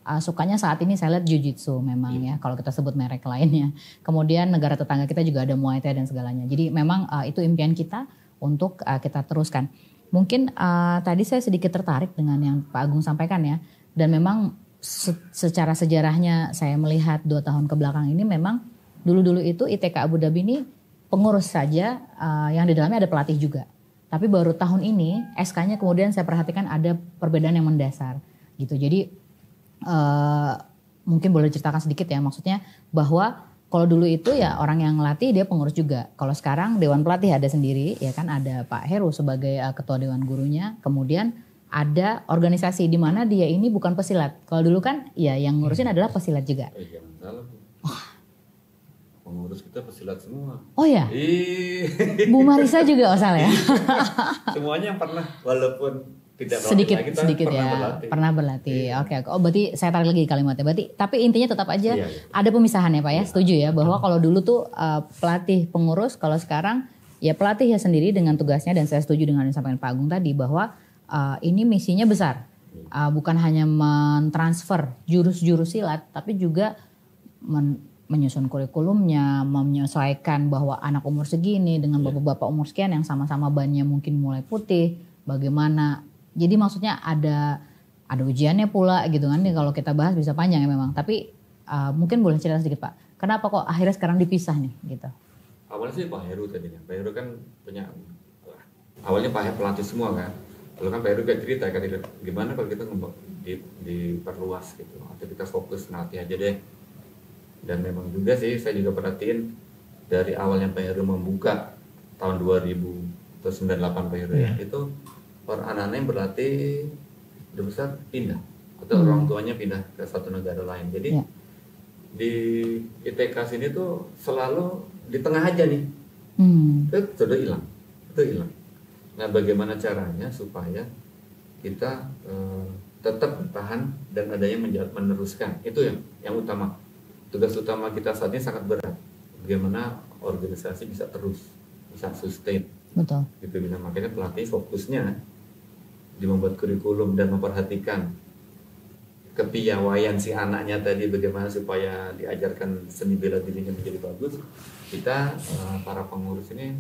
sukanya saat ini saya lihat jiu-jitsu memang ya, kalau kita sebut merek lainnya. Kemudian negara tetangga kita juga ada Muay Thai dan segalanya. Jadi memang itu impian kita untuk kita teruskan. Mungkin tadi saya sedikit tertarik dengan yang Pak Agung sampaikan ya. Dan memang secara sejarahnya saya melihat 2 tahun ke belakang ini memang dulu-dulu itu ITK Abu Dhabi ini pengurus saja, yang di dalamnya ada pelatih juga. Tapi baru tahun ini SK-nya kemudian saya perhatikan ada perbedaan yang mendasar gitu. Jadi mungkin boleh diceritakan sedikit ya, maksudnya bahwa kalau dulu itu ya orang yang ngelatih dia pengurus juga. Kalau sekarang dewan pelatih ada sendiri ya kan, ada Pak Heru sebagai ketua dewan gurunya, kemudian ada organisasi di mana dia ini bukan pesilat. Kalau dulu kan ya yang ngurusin adalah pesilat juga. Jangan salah. Pengurus kita pesilat semua. Oh ya? Bu Marisa juga Osal ya? Semuanya yang pernah, walaupun tidak sedikit pernah berlatih. Oke. Oh berarti saya tarik lagi kalimatnya. Berarti tapi intinya tetap aja ada pemisahan ya Pak ya. Setuju ya bahwa kalau dulu tuh pelatih pengurus, kalau sekarang ya pelatih ya sendiri dengan tugasnya. Dan saya setuju dengan yang disampaikan Pak Agung tadi bahwa ini misinya besar. Bukan hanya mentransfer jurus-jurus silat, tapi juga menyusun kurikulumnya, menyesuaikan bahwa anak umur segini dengan bapak-bapak umur sekian yang sama-sama bannya mungkin mulai putih, bagaimana. Jadi maksudnya ada ujiannya pula gitu kan. Kalau kita bahas bisa panjang ya memang. Tapi mungkin boleh cerita sedikit Pak. Kenapa kok akhirnya sekarang dipisah nih gitu? Awalnya sih Pak Heru tadinya. Pak Heru kan punya, awalnya Pak Heru pelatih semua kan. Lalu kan Pak Heru kayak cerita kan, gimana kalau kita diperluas gitu. Atau kita fokus ngelatih aja deh. Dan memang juga sih saya juga perhatiin dari awalnya Pak Heru membuka tahun 2000 atau 98 Pak Heru ya, itu anak-anak yang berlatih udah besar pindah atau orang tuanya pindah ke satu negara lain. Jadi di ITK sini tuh selalu di tengah aja nih. Itu sudah hilang. Nah, bagaimana caranya supaya kita tetap bertahan dan ada yang meneruskan? Itu yang utama. Tugas utama kita saat ini sangat berat. Bagaimana organisasi bisa terus, bisa sustain. Betul. Gitu, makanya pelatih fokusnya di membuat kurikulum dan memperhatikan kepiawaian si anaknya tadi, bagaimana supaya diajarkan seni bela dirinya menjadi bagus. Kita para pengurus ini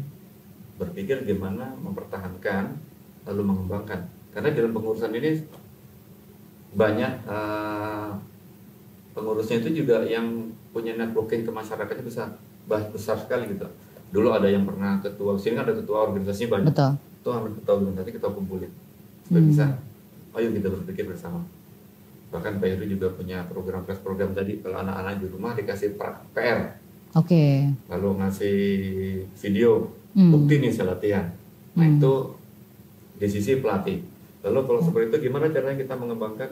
berpikir gimana mempertahankan lalu mengembangkan. Karena dalam pengurusan ini banyak pengurusnya itu juga yang punya networking ke masyarakatnya besar sekali gitu. Dulu ada yang pernah ketua, sini kan ada ketua organisasi banyak. Betul. Itu hampir ketua organisasi kita kumpulin. Supaya bisa, ayo kita berpikir bersama. Bahkan Pak Heru juga punya program tadi, kalau anak-anak di rumah dikasih PR. Oke. Lalu ngasih video, bukti nih saya latihan. Nah itu di sisi pelatih. Lalu kalau seperti itu gimana caranya kita mengembangkan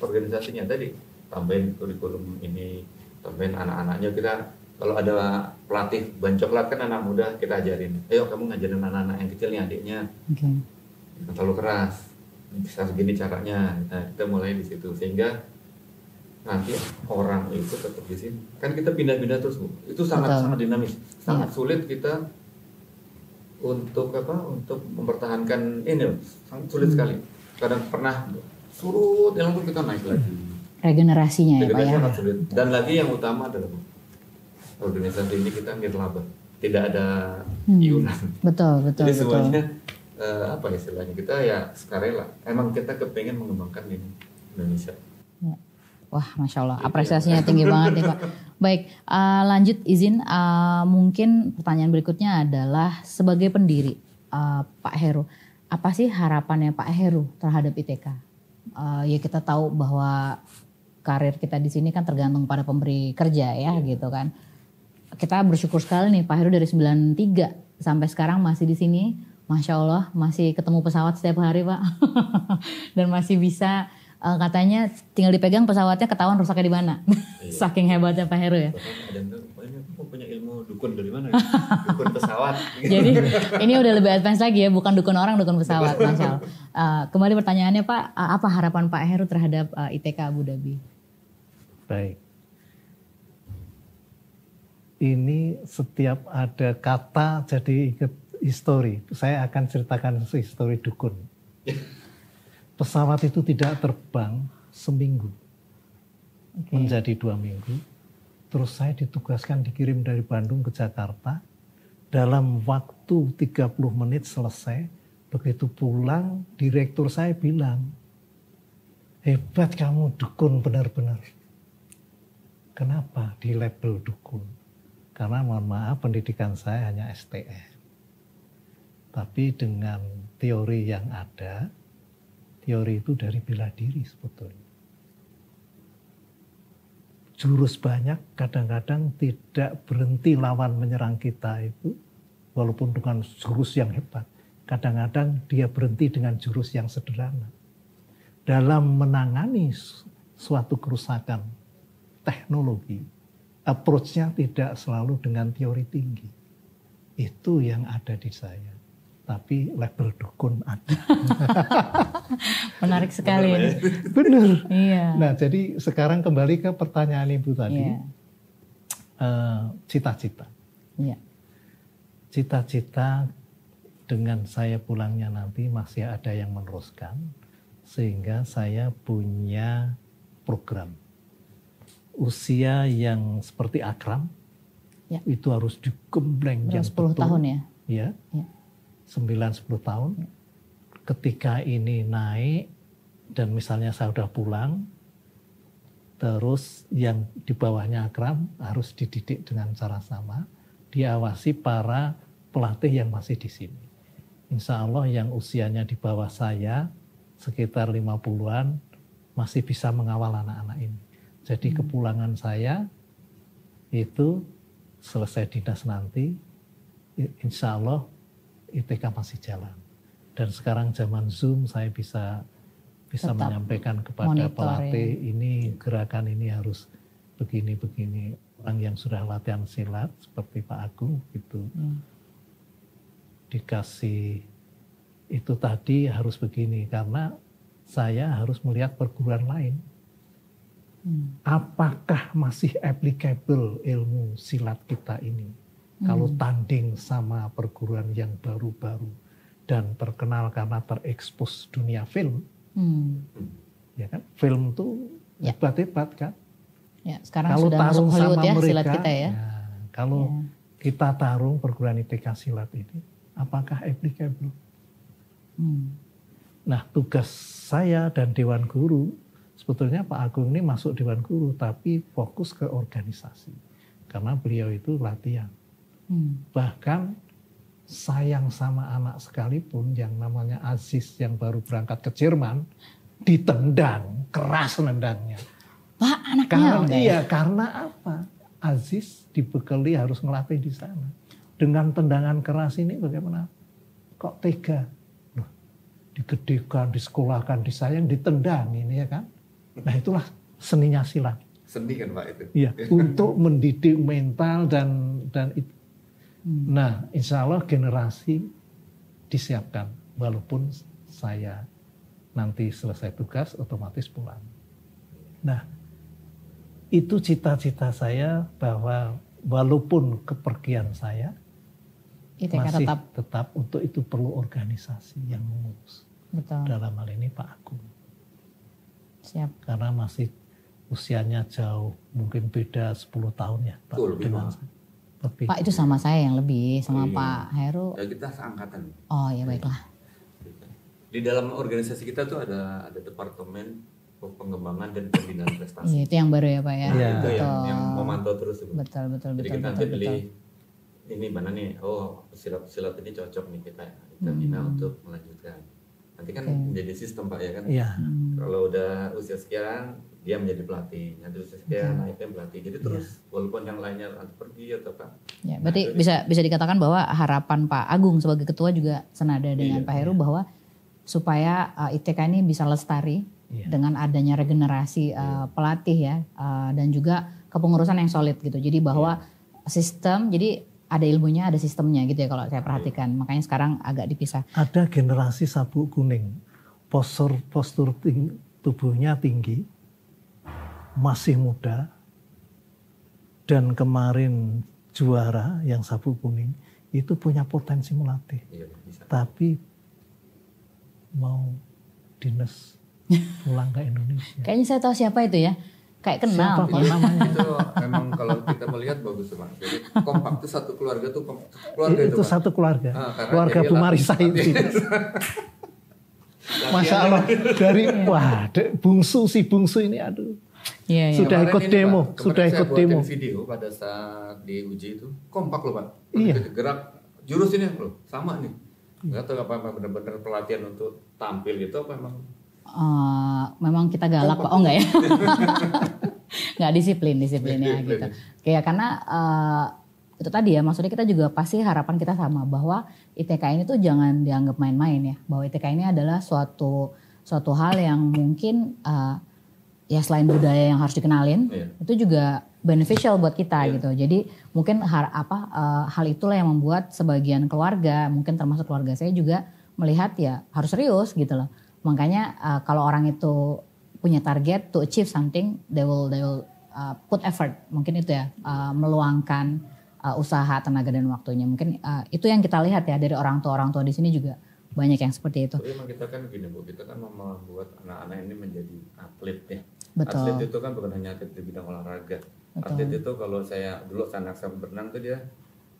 organisasinya tadi? Tambahin kurikulum ini, tambahin anak-anaknya. Kita kalau ada pelatih ban coklat kan anak muda, kita ajarin. Ayo kamu ngajarin anak-anak yang kecil nih, adiknya. Jangan terlalu keras. Bisa segini caranya. Nah, kita mulai di situ sehingga nanti orang itu tetap di sini. Kan kita pindah-pindah terus, Bu. Itu sangat dinamis. Sangat sulit kita untuk untuk mempertahankan ini, sangat sulit sekali. Kadang pernah surut, yang langsung kita naik lagi. Regenerasinya ya Pak ya. Sangat sulit. Dan lagi yang utama adalah organisasi ini kita nirlaba, tidak ada iuran. Betul. Jadi semuanya apa istilahnya, kita ya sukarela. Emang kita kepengen mengembangkan ini Indonesia. Ya. Wah, Masya Allah, apresiasinya tinggi banget nih Pak. Baik, lanjut izin, mungkin pertanyaan berikutnya adalah sebagai pendiri Pak Heru, apa sih harapannya Pak Heru terhadap ITK? Ya kita tahu bahwa karir kita di sini kan tergantung pada pemberi kerja ya gitu kan. Kita bersyukur sekali nih Pak Heru dari 93 sampai sekarang masih di sini. Masya Allah, masih ketemu pesawat setiap hari Pak. Dan masih bisa katanya tinggal dipegang pesawatnya ketahuan rusaknya di mana. Saking hebatnya Pak Heru ya. Ada yang bilang, punya ilmu dukun dari mana? Dukun pesawat. Jadi ini udah lebih advance lagi ya, bukan dukun orang, dukun pesawat. Masya Allah. Kembali pertanyaannya Pak, apa harapan Pak Heru terhadap ITK Abu Dhabi? Baik. Ini setiap ada kata jadi ingat histori. Saya akan ceritakan histori dukun. Pesawat itu tidak terbang seminggu, menjadi 2 minggu. Terus saya ditugaskan dikirim dari Bandung ke Jakarta. Dalam waktu 30 menit selesai. Begitu pulang, direktur saya bilang, hebat kamu dukun benar-benar. Kenapa di label dukun? Karena mohon maaf pendidikan saya hanya STM. Tapi dengan teori yang ada, teori itu dari bela diri sebetulnya. Jurus banyak, kadang-kadang tidak berhenti lawan menyerang kita itu, walaupun dengan jurus yang hebat. kadang-kadang dia berhenti dengan jurus yang sederhana. Dalam menangani suatu kerusakan teknologi, approach-nya tidak selalu dengan teori tinggi. Itu yang ada di saya. Tapi level dukun ada. Menarik sekali ini. Benar. Iya. Nah, jadi sekarang kembali ke pertanyaan Ibu tadi. Iya. Cita-cita. Iya. Cita-cita dengan saya pulangnya nanti masih ada yang meneruskan. Sehingga saya punya program. Usia yang seperti Akram, Ya. itu harus digembleng yang 10 betul. tahun ya? Ya. Ya. 9-10 tahun. Ketika ini naik dan misalnya saya udah pulang, terus yang di bawahnya Akram harus dididik dengan cara sama, diawasi para pelatih yang masih di sini. Insya Allah yang usianya di bawah saya sekitar 50-an masih bisa mengawal anak-anak ini. Jadi kepulangan saya itu selesai dinas nanti, insya Allah ITK masih jalan. Dan sekarang zaman Zoom saya bisa Tetap menyampaikan kepada monitor, pelatih ya. ini gerakan ini harus begini-begini. Orang yang sudah latihan silat seperti Pak Agung gitu dikasih itu tadi harus begini karena saya harus melihat perguruan lain. Apakah masih applicable ilmu silat kita ini? Kalau tanding sama perguruan yang baru-baru dan terkenal karena terekspos dunia film, ya kan? Film tuh Ya. hebat-hebat kan? Ya, sekarang Kalau sudah masuk tarung Hollywood sama ya mereka, silat kita ya. Kalau Ya. kita tarung perguruan ITK silat ini, apakah applicable? Nah, tugas saya dan Dewan Guru, sebetulnya Pak Agung ini masuk Dewan Guru, tapi fokus ke organisasi. Karena beliau itu latihan. Bahkan sayang sama anak sekalipun yang namanya Aziz yang baru berangkat ke Jerman, ditendang, keras nendangnya. Wah, anaknya Karena, udah ya? iya, karena apa? Aziz dibekali harus ngelatih di sana. Dengan tendangan keras ini bagaimana? Kok tega? Loh, digedekan, disekolahkan, disayang, ditendang ini ya kan? Nah itulah seninya silat. Seni kan Pak itu. Iya, untuk mendidik mental dan itu. Nah, insya Allah generasi disiapkan. Walaupun saya nanti selesai tugas otomatis pulang. Nah, itu cita-cita saya bahwa walaupun kepergian saya ITK masih tetap. tetap untuk itu perlu organisasi yang mengurus. Betul. Dalam hal ini Pak Agung. Siap. Karena masih usianya jauh, mungkin beda 10 tahun ya Pak. Betul, lebih dengan Pak. lebih. Pak itu sama saya yang lebih, sama Iya. Pak Heru. Ya kita seangkatan. Oh ya baiklah. Di dalam organisasi kita tuh ada departemen pengembangan dan pembinaan prestasi. Iya, itu yang baru ya Pak ya. Iya. Itu Betul. yang memantau terus. Itu. Betul, betul, Jadi betul, kita betul, nanti betul. pilih ini mana nih? Oh silat ini cocok nih kita bina untuk melanjutkan. Nanti kan menjadi sistem Pak ya kan. Iya. Kalau udah usia sekian dia menjadi pelatih, nanti usia sekian naiknya pelatih. Jadi terus walaupun yang lainnya nanti pergi atau apa. Ya, berarti bisa dikatakan bahwa harapan Pak Agung sebagai ketua juga senada dengan Pak Heru bahwa supaya ITK ini bisa lestari dengan adanya regenerasi pelatih ya dan juga kepengurusan yang solid gitu. Jadi bahwa sistem, jadi ada ilmunya, ada sistemnya gitu ya kalau saya perhatikan. Makanya sekarang agak dipisah. Ada generasi sabuk kuning, postur tubuhnya tinggi, masih muda, dan kemarin juara yang sabuk kuning itu punya potensi melatih. Iya, bisa. Tapi mau dinas pulang ke Indonesia. Kayaknya saya tahu siapa itu ya. Kayak kenal. Siapa Pak namanya? Itu memang kalau kita melihat bagus Pak. Jadi kompak itu satu keluarga tuh keluarga itu. Itu Pak. satu keluarga. Karena Keluarga dia Bu Marisa itu. Masya Allah dari bungsu ini aduh. Iya, iya. Sudah Kemarin ikut ini, demo, Pak, sudah kemarin ikut saya buatin demo. video pada saat di uji itu kompak loh Pak. Iya. Begitu gerak jurus ini loh sama nih. Nggak tahu apa benar-benar pelatihan untuk tampil gitu apa memang. Memang kita galak Pak. Oh enggak ya? Enggak disiplin ya gitu. Kayak karena itu tadi ya, maksudnya kita juga pasti harapan kita sama bahwa ITK ini tuh jangan dianggap main-main ya, bahwa ITK ini adalah suatu hal yang mungkin ya selain budaya yang harus dikenalin, itu juga beneficial buat kita gitu. Jadi mungkin hal itulah yang membuat sebagian keluarga, mungkin termasuk keluarga saya juga melihat ya harus serius gitu loh. Makanya kalau orang itu punya target to achieve something, they will put effort. Mungkin itu ya, meluangkan usaha, tenaga dan waktunya. Mungkin itu yang kita lihat ya dari orang tua di sini juga banyak yang seperti itu. Emang kita kan gini Bu, kita kan membuat anak-anak ini menjadi atlet ya. Betul. Atlet itu kan bukan hanya atlet di bidang olahraga. Betul. Atlet itu kalau saya dulu anak saya berenang tuh dia,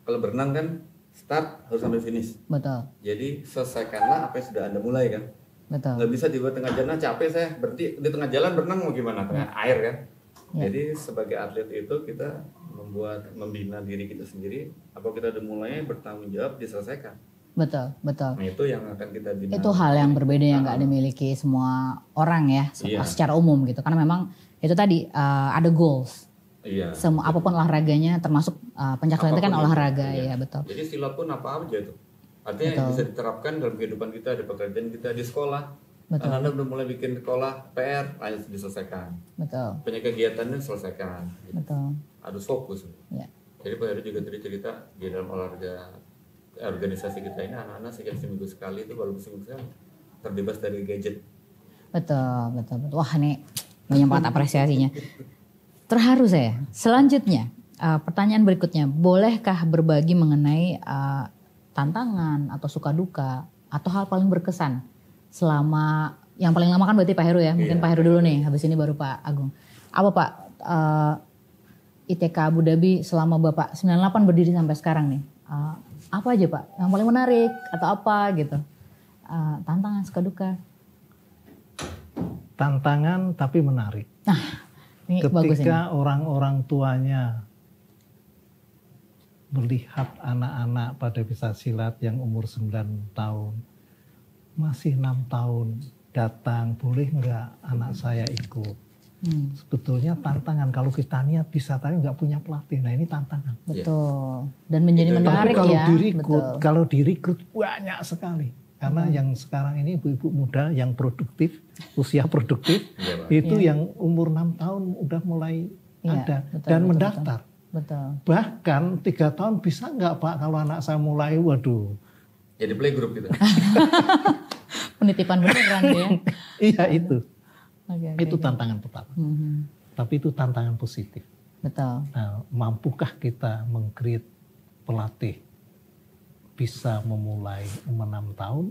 kalau berenang kan start harus sampai finish. Betul. Jadi selesaikanlah apa yang sudah Anda mulai kan. Betul. Nggak bisa dibuat tengah jalan, capek saya berhenti di tengah jalan berenang mau gimana, tengah air kan. Ya. Jadi sebagai atlet itu kita membina diri kita sendiri, apa kita udah mulai bertanggung jawab diselesaikan. Betul. Nah itu yang akan kita bina. Itu hal yang berbeda yang nggak dimiliki semua orang ya, secara umum gitu. Karena memang itu tadi ada goals. Iya. Semua apapun olahraganya, termasuk pencaksilat itu kan olahraga ya betul. Jadi silat pun apa aja itu. Artinya bisa diterapkan dalam kehidupan kita, di pekerjaan kita, di sekolah. Betul. Anda udah mulai bikin sekolah PR, ayo diselesaikan. Betul. Punya kegiatannya selesaikan. Betul. Harus fokus. Ya. Jadi Pak Heru juga tadi cerita di dalam olahraga organisasi kita ini anak-anak sejak seminggu sekali itu baru seminggu sekali terbebas dari gadget. Betul. Wah ini banyak banget apresiasinya. Terharu saya. Selanjutnya, pertanyaan berikutnya, bolehkah berbagi mengenai tantangan atau suka duka atau hal paling berkesan selama, yang paling lama kan berarti Pak Heru ya, mungkin Pak Heru dulu nih, habis ini baru Pak Agung. Apa Pak, ITK Abu Dhabi selama Bapak 98 berdiri sampai sekarang nih, apa aja Pak yang paling menarik atau apa gitu, tantangan suka duka? Tantangan tapi menarik. Nah, ini bagus ini. Ketika orang-orang tuanya melihat anak-anak pada bisa silat yang umur 9 tahun, masih 6 tahun datang, boleh nggak anak saya ikut? Sebetulnya tantangan, kalau kita niat bisa tapi nggak punya pelatih, nah ini tantangan. Betul. Dan menjadi menarik kalau ya. Kalau direkrut banyak sekali. Karena yang sekarang ini ibu-ibu muda yang produktif, usia produktif, itu yang umur 6 tahun udah mulai ada dan mendaftar. Betul. Bahkan 3 tahun bisa nggak Pak kalau anak saya mulai, waduh. Jadi playgroup gitu. Penitipan beneran ya. Iya itu. Itu tantangan pertama. Tapi itu tantangan positif. Betul. Nah, mampukah kita meng-create pelatih bisa memulai umur 6 tahun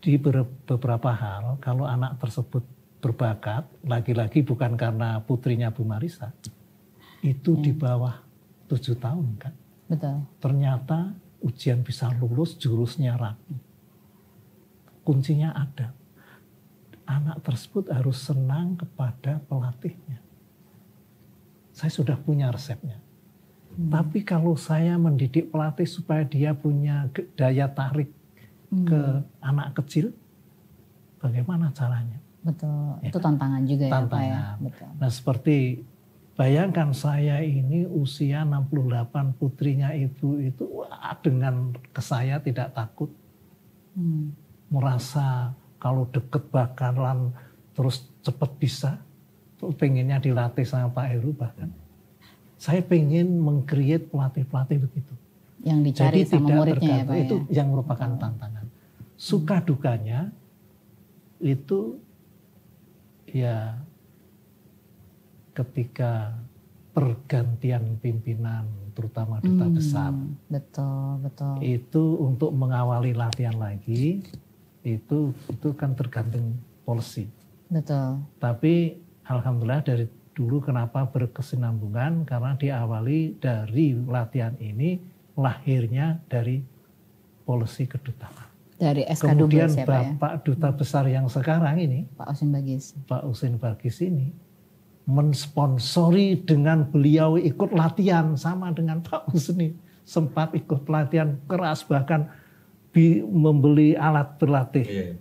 di beberapa hal, kalau anak tersebut berbakat, lagi-lagi bukan karena putrinya Bu Marisa, itu di bawah 7 tahun kan. Betul. Ternyata ujian bisa lulus, jurusnya rapi. Kuncinya ada. Anak tersebut harus senang kepada pelatihnya. Saya sudah punya resepnya. Tapi kalau saya mendidik pelatih supaya dia punya daya tarik ke anak kecil, bagaimana caranya? Betul, Ya, itu tantangan juga tantangan. ya Pak ya. Betul. Nah seperti bayangkan saya ini usia 68, putrinya ibu itu dengan ke saya tidak takut. Merasa kalau deket bakalan terus cepat bisa. Pengennya dilatih sama Pak Heru bahkan. Saya pengen meng-create pelatih-pelatih begitu. Yang dicari jadi sama tidak muridnya ya Pak itu ya. yang merupakan tantangan. Suka dukanya itu ya ketika pergantian pimpinan terutama duta besar. Betul. Itu untuk mengawali latihan lagi itu kan tergantung policy. Betul. Tapi alhamdulillah dari dulu kenapa berkesinambungan, karena diawali dari latihan ini lahirnya dari policy kedutaan. Dari SK Kemudian ya, Bapak Duta Besar yang sekarang ini, Pak Usin Bagis. Pak Usin Bagis ini mensponsori dengan beliau ikut latihan sama dengan Pak Usin ini. Sempat ikut latihan keras bahkan membeli alat berlatih.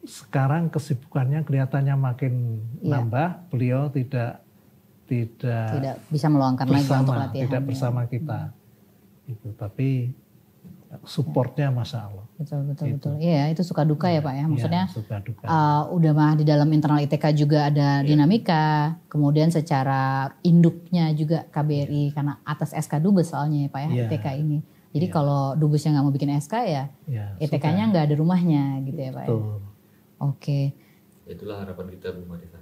Sekarang kesibukannya kelihatannya makin nambah, beliau tidak tidak bisa meluangkan lagi untuk latihan. Tidak bersama kita. Itu, tapi supportnya Masya Allah. Betul. Iya, itu suka duka ya Pak ya. Maksudnya suka duka. Udah mah di dalam internal ITK juga ada dinamika. Kemudian secara induknya juga KBRI karena atas SK Dubes soalnya ya Pak ya, ITK ini. Jadi kalau Dubesnya nggak mau bikin SK ya ITK-nya nggak ada rumahnya gitu ya Pak ya. Oke. Itulah harapan kita Bu Marisa.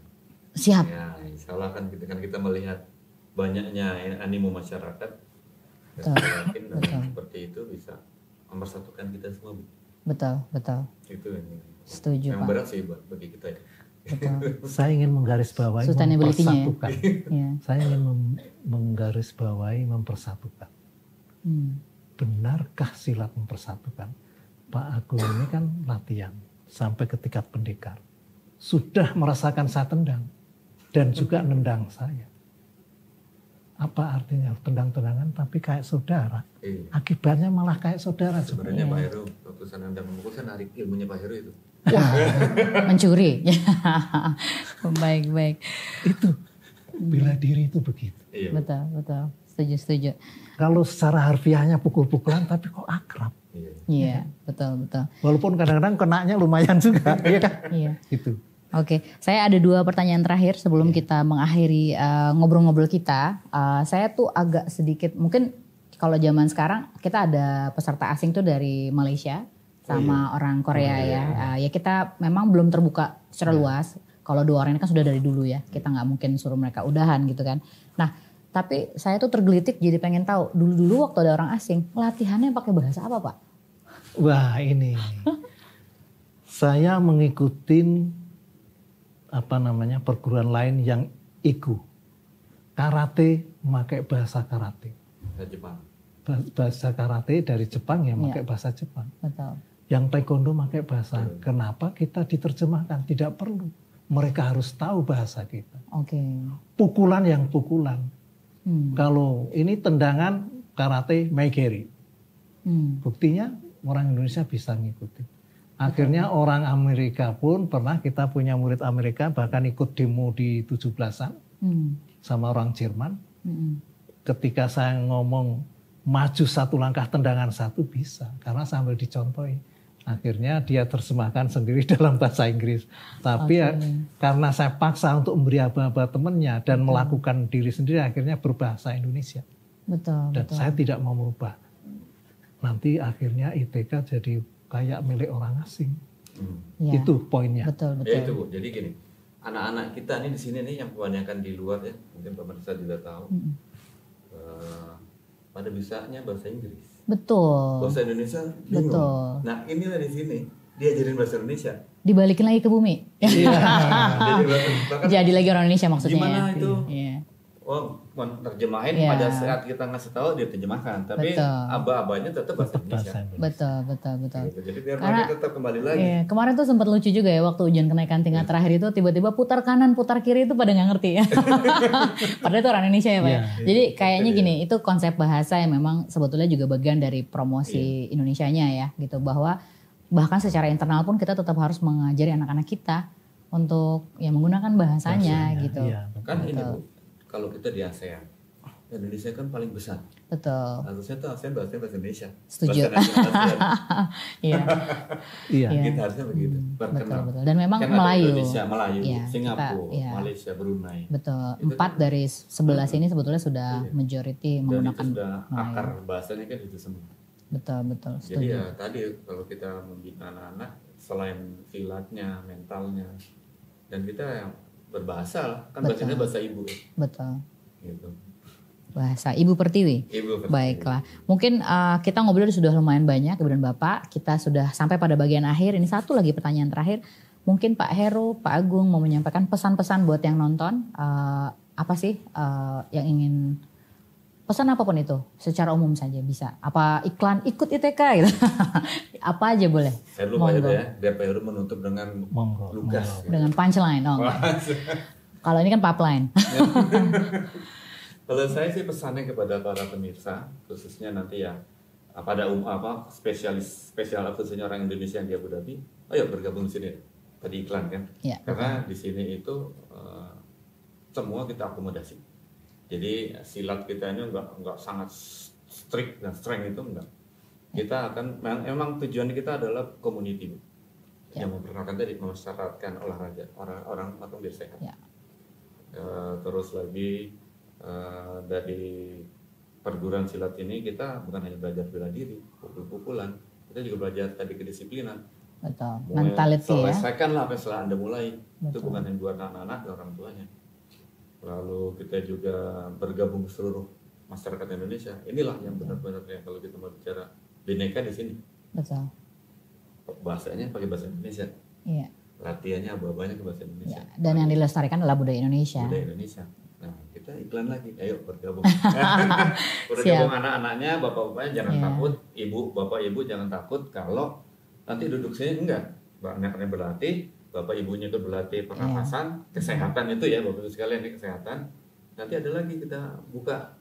Siap. Ya, insya Allah kan kita melihat banyaknya animo masyarakat. Dan saya yakin dengan seperti itu bisa mempersatukan kita semua. Betul. Itu yang setuju yang Pak. berat sih bagi kita ya. Betul. Saya ingin menggarisbawahi mempersatukan. Ya. Saya ingin menggarisbawahi mempersatukan. Benarkah silat mempersatukan? Pak Agung ini kan latihan sampai ke tingkat pendekar. Sudah merasakan saya tendang dan juga nendang saya. Apa artinya tendang-tendangan tapi kayak saudara? Akibatnya malah kayak saudara. Sebenarnya Pak Heru, waktu saya Anda memukul kan hari ilmunya Pak Heru itu. Mencuri. Baik. Itu bela diri itu begitu. Iya. Betul. Setuju. Kalau secara harfiahnya pukul-pukulan tapi kok akrab. Iya, betul. Walaupun kadang-kadang kenanya lumayan juga, iya kan? Iya. Gitu. Oke, saya ada 2 pertanyaan terakhir sebelum kita mengakhiri ngobrol-ngobrol kita. Saya tuh agak sedikit, mungkin kalau zaman sekarang kita ada peserta asing tuh dari Malaysia sama orang Korea ya. Ya kita memang belum terbuka secara luas. Kalau 2 orang ini kan sudah dari dulu ya. Kita nggak mungkin suruh mereka udahan gitu kan. Nah, tapi saya tuh tergelitik jadi pengen tahu. Dulu waktu ada orang asing, latihannya pakai bahasa apa Pak? Wah ini, saya mengikutin perguruan lain yang IGU. Karate memakai bahasa karate. Jepang. Bahasa karate dari Jepang ya pakai bahasa Jepang. Betul. Yang taekwondo pakai bahasa. Kenapa kita diterjemahkan? Tidak perlu. Mereka harus tahu bahasa kita. Oke. Pukulan yang pukulan. Kalau ini tendangan karate maigeri. Buktinya orang Indonesia bisa ngikutin. Akhirnya orang Amerika pun pernah kita punya murid Amerika bahkan ikut demo di 17-an sama orang Jerman. Ketika saya ngomong maju 1 langkah tendangan 1 bisa karena sambil dicontohi. Akhirnya dia terjemahkan sendiri dalam bahasa Inggris. Tapi karena saya paksa untuk memberi aba-aba temannya dan melakukan diri sendiri akhirnya berbahasa Indonesia. Betul. Saya tidak mau merubah. Nanti akhirnya ITK jadi kayak milik orang asing. Itu poinnya. Betul. Ya itu Bu. Jadi gini, anak-anak kita nih di sini nih yang kebanyakan di luar ya, mungkin pemirsa juga tahu. Pada bisanya bahasa Inggris. Betul. Bahasa Indonesia bingung. Betul. Nah inilah di sini diajarin bahasa Indonesia. Dibalikin lagi ke bumi. Jadi lagi orang Indonesia maksudnya. Gimana itu? Iya. Oh, terjemahin pada saat kita ngasih tahu dia terjemahkan, tapi aba-abanya tetap bahasa Indonesia. Betul. Gitu. Jadi biar mereka tetap kembali lagi. Iya, kemarin tuh sempat lucu juga ya waktu ujian kenaikan tingkat terakhir itu tiba-tiba putar kanan, putar kiri itu pada nggak ngerti ya. Padahal itu orang Indonesia ya Pak. Jadi kayaknya gini, itu konsep bahasa yang memang sebetulnya juga bagian dari promosi Indonesianya ya, gitu bahwa bahkan secara internal pun kita tetap harus mengajari anak-anak kita untuk ya menggunakan bahasanya gitu. Iya, kan ini Bu. Kalau kita di ASEAN, Indonesia kan paling besar. Betul. Harusnya tuh ASEAN bahasa Indonesia. Setuju. Iya. Kita harusnya begitu. Betul. Dan memang kan Melayu. Indonesia, Melayu, Ya, Singapura, Malaysia, Brunei. Betul. Itu 4 kan, dari 11 ini sebetulnya sudah majority dan menggunakan itu sudah Melayu. akar bahasanya kan itu semua. Betul. Jadi Setuju. ya tadi kalau kita membina anak-anak selain silatnya, mentalnya, dan kita yang berbahasa lah, kan bahasanya bahasa ibu. Betul. Gitu. Bahasa Ibu Pertiwi. Baiklah. Mungkin kita ngobrol sudah lumayan banyak Ibu dan Bapak. Kita sudah sampai pada bagian akhir. Ini satu lagi pertanyaan terakhir. Mungkin Pak Heru, Pak Agung mau menyampaikan pesan-pesan buat yang nonton. Apa sih yang ingin pesan apapun itu secara umum saja bisa. Apa iklan ikut ITK gitu. Apa aja boleh. Saya lupa ya, biar Pak Heru menutup dengan lugas. Dengan punchline. Kalau ini kan pipeline. Kalau saya sih pesannya kepada para pemirsa, khususnya nanti ya pada spesial khususnya orang Indonesia yang di Abu Dhabi, ayo bergabung di sini. Tadi iklan kan, Ya, karena di sini itu semua kita akomodasi. Jadi silat kita ini enggak sangat strict dan strength itu enggak. Kita akan memang tujuan kita adalah community. Yang memperkenalkan tadi memasyarakatkan olahraga orang biar sehat. Terus lagi dari perguruan silat ini kita bukan hanya belajar bela diri, pukul-pukulan, kita juga belajar tadi kedisiplinan. Betul. Mentality ya. Selesaikan lah apa yang setelah Anda mulai. Betul. Itu bukan hanya buat anak-anak dan orang tuanya. Lalu kita juga bergabung seluruh masyarakat Indonesia. Inilah yang benar-benar ya kalau kita mau bicara bineka di sini. Betul. Bahasanya pakai bahasa Indonesia. Iya. Latihannya abah-abahnya ke bahasa Indonesia. Ya, dan yang dilestarikan adalah budaya Indonesia. Budaya Indonesia. Nah, kita iklan lagi. Ayo bergabung. Bergabung anak-anaknya, bapak-bapaknya jangan takut, bapak ibu jangan takut kalau nanti duduk sini enggak. Anak-anaknya berlatih, bapak ibunya itu berlatih pernapasan, kesehatan itu ya, bapak ibu sekalian ini kesehatan. Nanti ada lagi kita buka.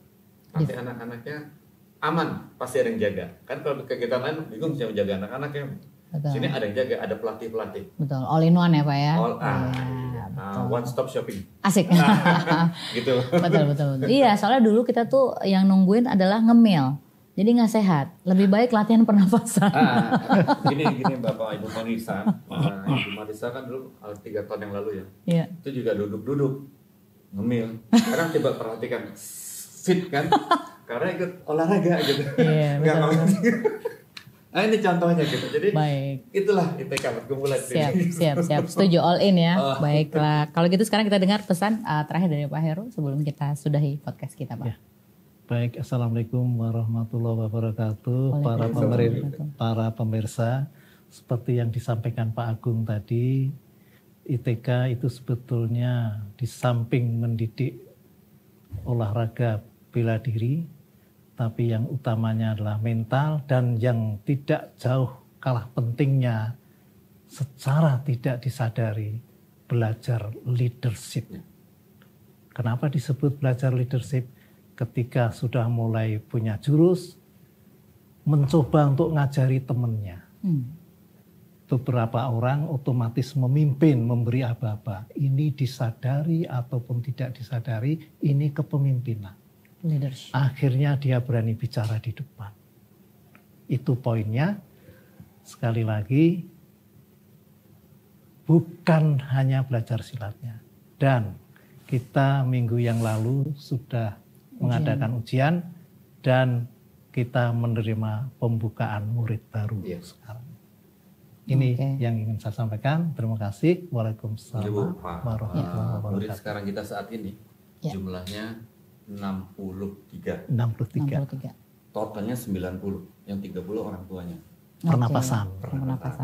Nanti anak-anaknya aman, pasti ada yang jaga. Kan kalau kegiatan lain bingung siapa jaga anak-anaknya. Betul. Sini ada yang jaga, ada pelatih-pelatih. Betul, all in one ya Pak ya. One stop shopping. Asik. Gitu. Betul. Iya, soalnya dulu kita tuh yang nungguin adalah ngemil. Jadi nggak sehat. Lebih baik latihan pernafasan. Gini Bapak Ibu Marisa. Ibu Marisa kan dulu 3 tahun yang lalu ya. Iya. Itu juga duduk-duduk ngemil. Sekarang coba perhatikan fit kan? Karena ikut olahraga gitu. Iya, betul. Nah ini contohnya gitu. Jadi baik. Itulah ITK berkumpulan. Siap. Setuju, all in ya. Baiklah. Kalau gitu sekarang kita dengar pesan terakhir dari Pak Heru sebelum kita sudahi podcast kita, Pak. Ya. Baik, Assalamualaikum warahmatullahi wabarakatuh. Para pemirsa, seperti yang disampaikan Pak Agung tadi, ITK itu sebetulnya di samping mendidik olahraga bela diri, tapi yang utamanya adalah mental, dan yang tidak jauh kalah pentingnya secara tidak disadari belajar leadership. Kenapa disebut belajar leadership? Ketika sudah mulai punya jurus, mencoba untuk ngajari temennya. Beberapa orang otomatis memimpin, memberi aba-aba. Ini disadari ataupun tidak disadari, ini kepemimpinan. Leadership. Akhirnya dia berani bicara di depan. Itu poinnya. Sekali lagi, bukan hanya belajar silatnya. Dan kita minggu yang lalu sudah mengadakan ujian dan kita menerima pembukaan murid baru sekarang. Ini yang ingin saya sampaikan. Terima kasih. Waalaikumsalam warahmatullahi wabarakatuh. Murid sekarang kita saat ini jumlahnya 63. Totalnya 90, yang 30 orang tuanya. Pernapasan.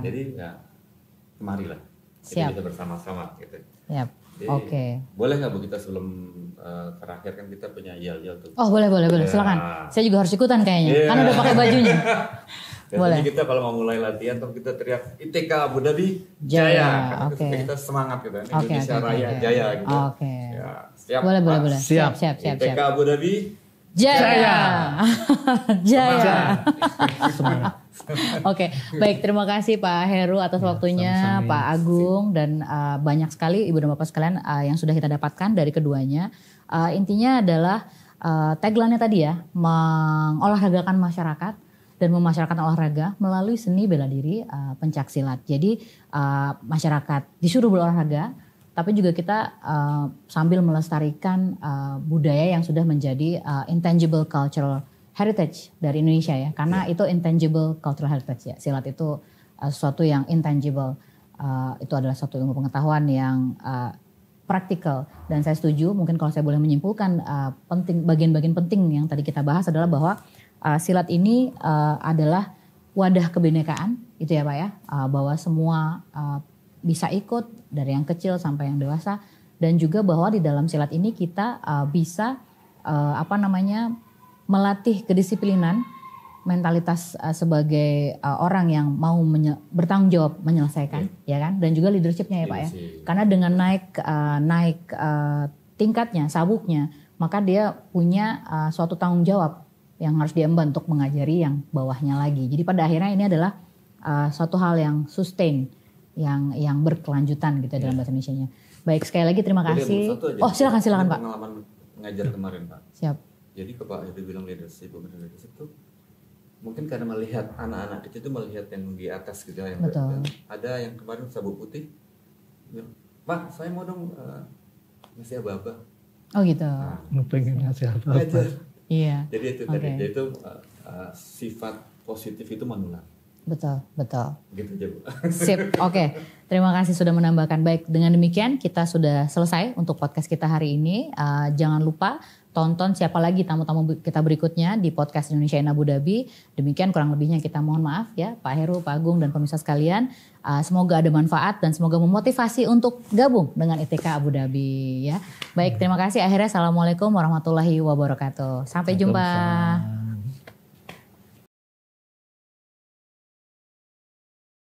Jadi ya kemarilah. Kita bisa bersama-sama gitu. Boleh nggak Bu kita sebelum terakhir kan kita punya yel-yel tuh. Oh boleh. Silakan. Saya juga harus ikutan kayaknya. Kan udah pakai bajunya. Boleh. Kita kalau mau mulai latihan tuh kita teriak ITK Abu Dhabi Jaya. Karena kita semangat gitu. Indonesia Raya Jaya gitu. Ya, siap. Boleh. Siap. ITK Abu Dhabi Jaya. Oke, baik, terima kasih Pak Heru atas waktunya, Pak Agung, dan banyak sekali Ibu dan Bapak sekalian yang sudah kita dapatkan dari keduanya. Intinya adalah tagline-nya tadi ya, mengolahragakan masyarakat dan memasyarakatkan olahraga melalui seni bela diri pencak silat. Jadi masyarakat disuruh berolahraga, tapi juga kita sambil melestarikan budaya yang sudah menjadi intangible cultural heritage dari Indonesia ya, karena itu intangible cultural heritage ya. Silat itu sesuatu yang intangible, itu adalah suatu ilmu pengetahuan yang praktikal, dan saya setuju. Mungkin kalau saya boleh menyimpulkan, bagian-bagian penting yang tadi kita bahas adalah bahwa silat ini adalah wadah kebinekaan, itu ya Pak ya, bahwa semua bisa ikut dari yang kecil sampai yang dewasa, dan juga bahwa di dalam silat ini kita bisa melatih kedisiplinan, mentalitas sebagai orang yang mau bertanggung jawab menyelesaikan, ya kan, dan juga leadershipnya ya Pak ya, karena dengan naik tingkatnya, sabuknya, maka dia punya suatu tanggung jawab yang harus diemban untuk mengajari yang bawahnya lagi. Jadi pada akhirnya ini adalah suatu hal yang sustain, yang berkelanjutan gitu dalam bahasa Indonesianya. Baik, sekali lagi terima kasih. Oh silakan Pak. Pengalaman ngajar kemarin Pak. Siap. Jadi ke Pak Heru bilang leadership itu mungkin karena melihat anak-anak kecil itu melihat yang di atas gitu ya. Betul. Ada yang kemarin sabuk putih, Pak saya mau dong ngasih aba-aba. Oh gitu. Nah, Pengen ngasih apa? ngajar. Iya. Jadi itu tadi, itu sifat positif itu menular. Betul. Gitu aja Bu. Sip, oke. Terima kasih sudah menambahkan. Baik, dengan demikian kita sudah selesai untuk podcast kita hari ini. Jangan lupa tonton siapa lagi tamu-tamu kita berikutnya di podcast Indonesia in Abu Dhabi. Demikian kurang lebihnya kita mohon maaf ya Pak Heru, Pak Agung dan pemirsa sekalian. Semoga ada manfaat dan semoga memotivasi untuk gabung dengan ITK Abu Dhabi ya. Baik, terima kasih. Akhirnya assalamualaikum warahmatullahi wabarakatuh. Sampai jumpa.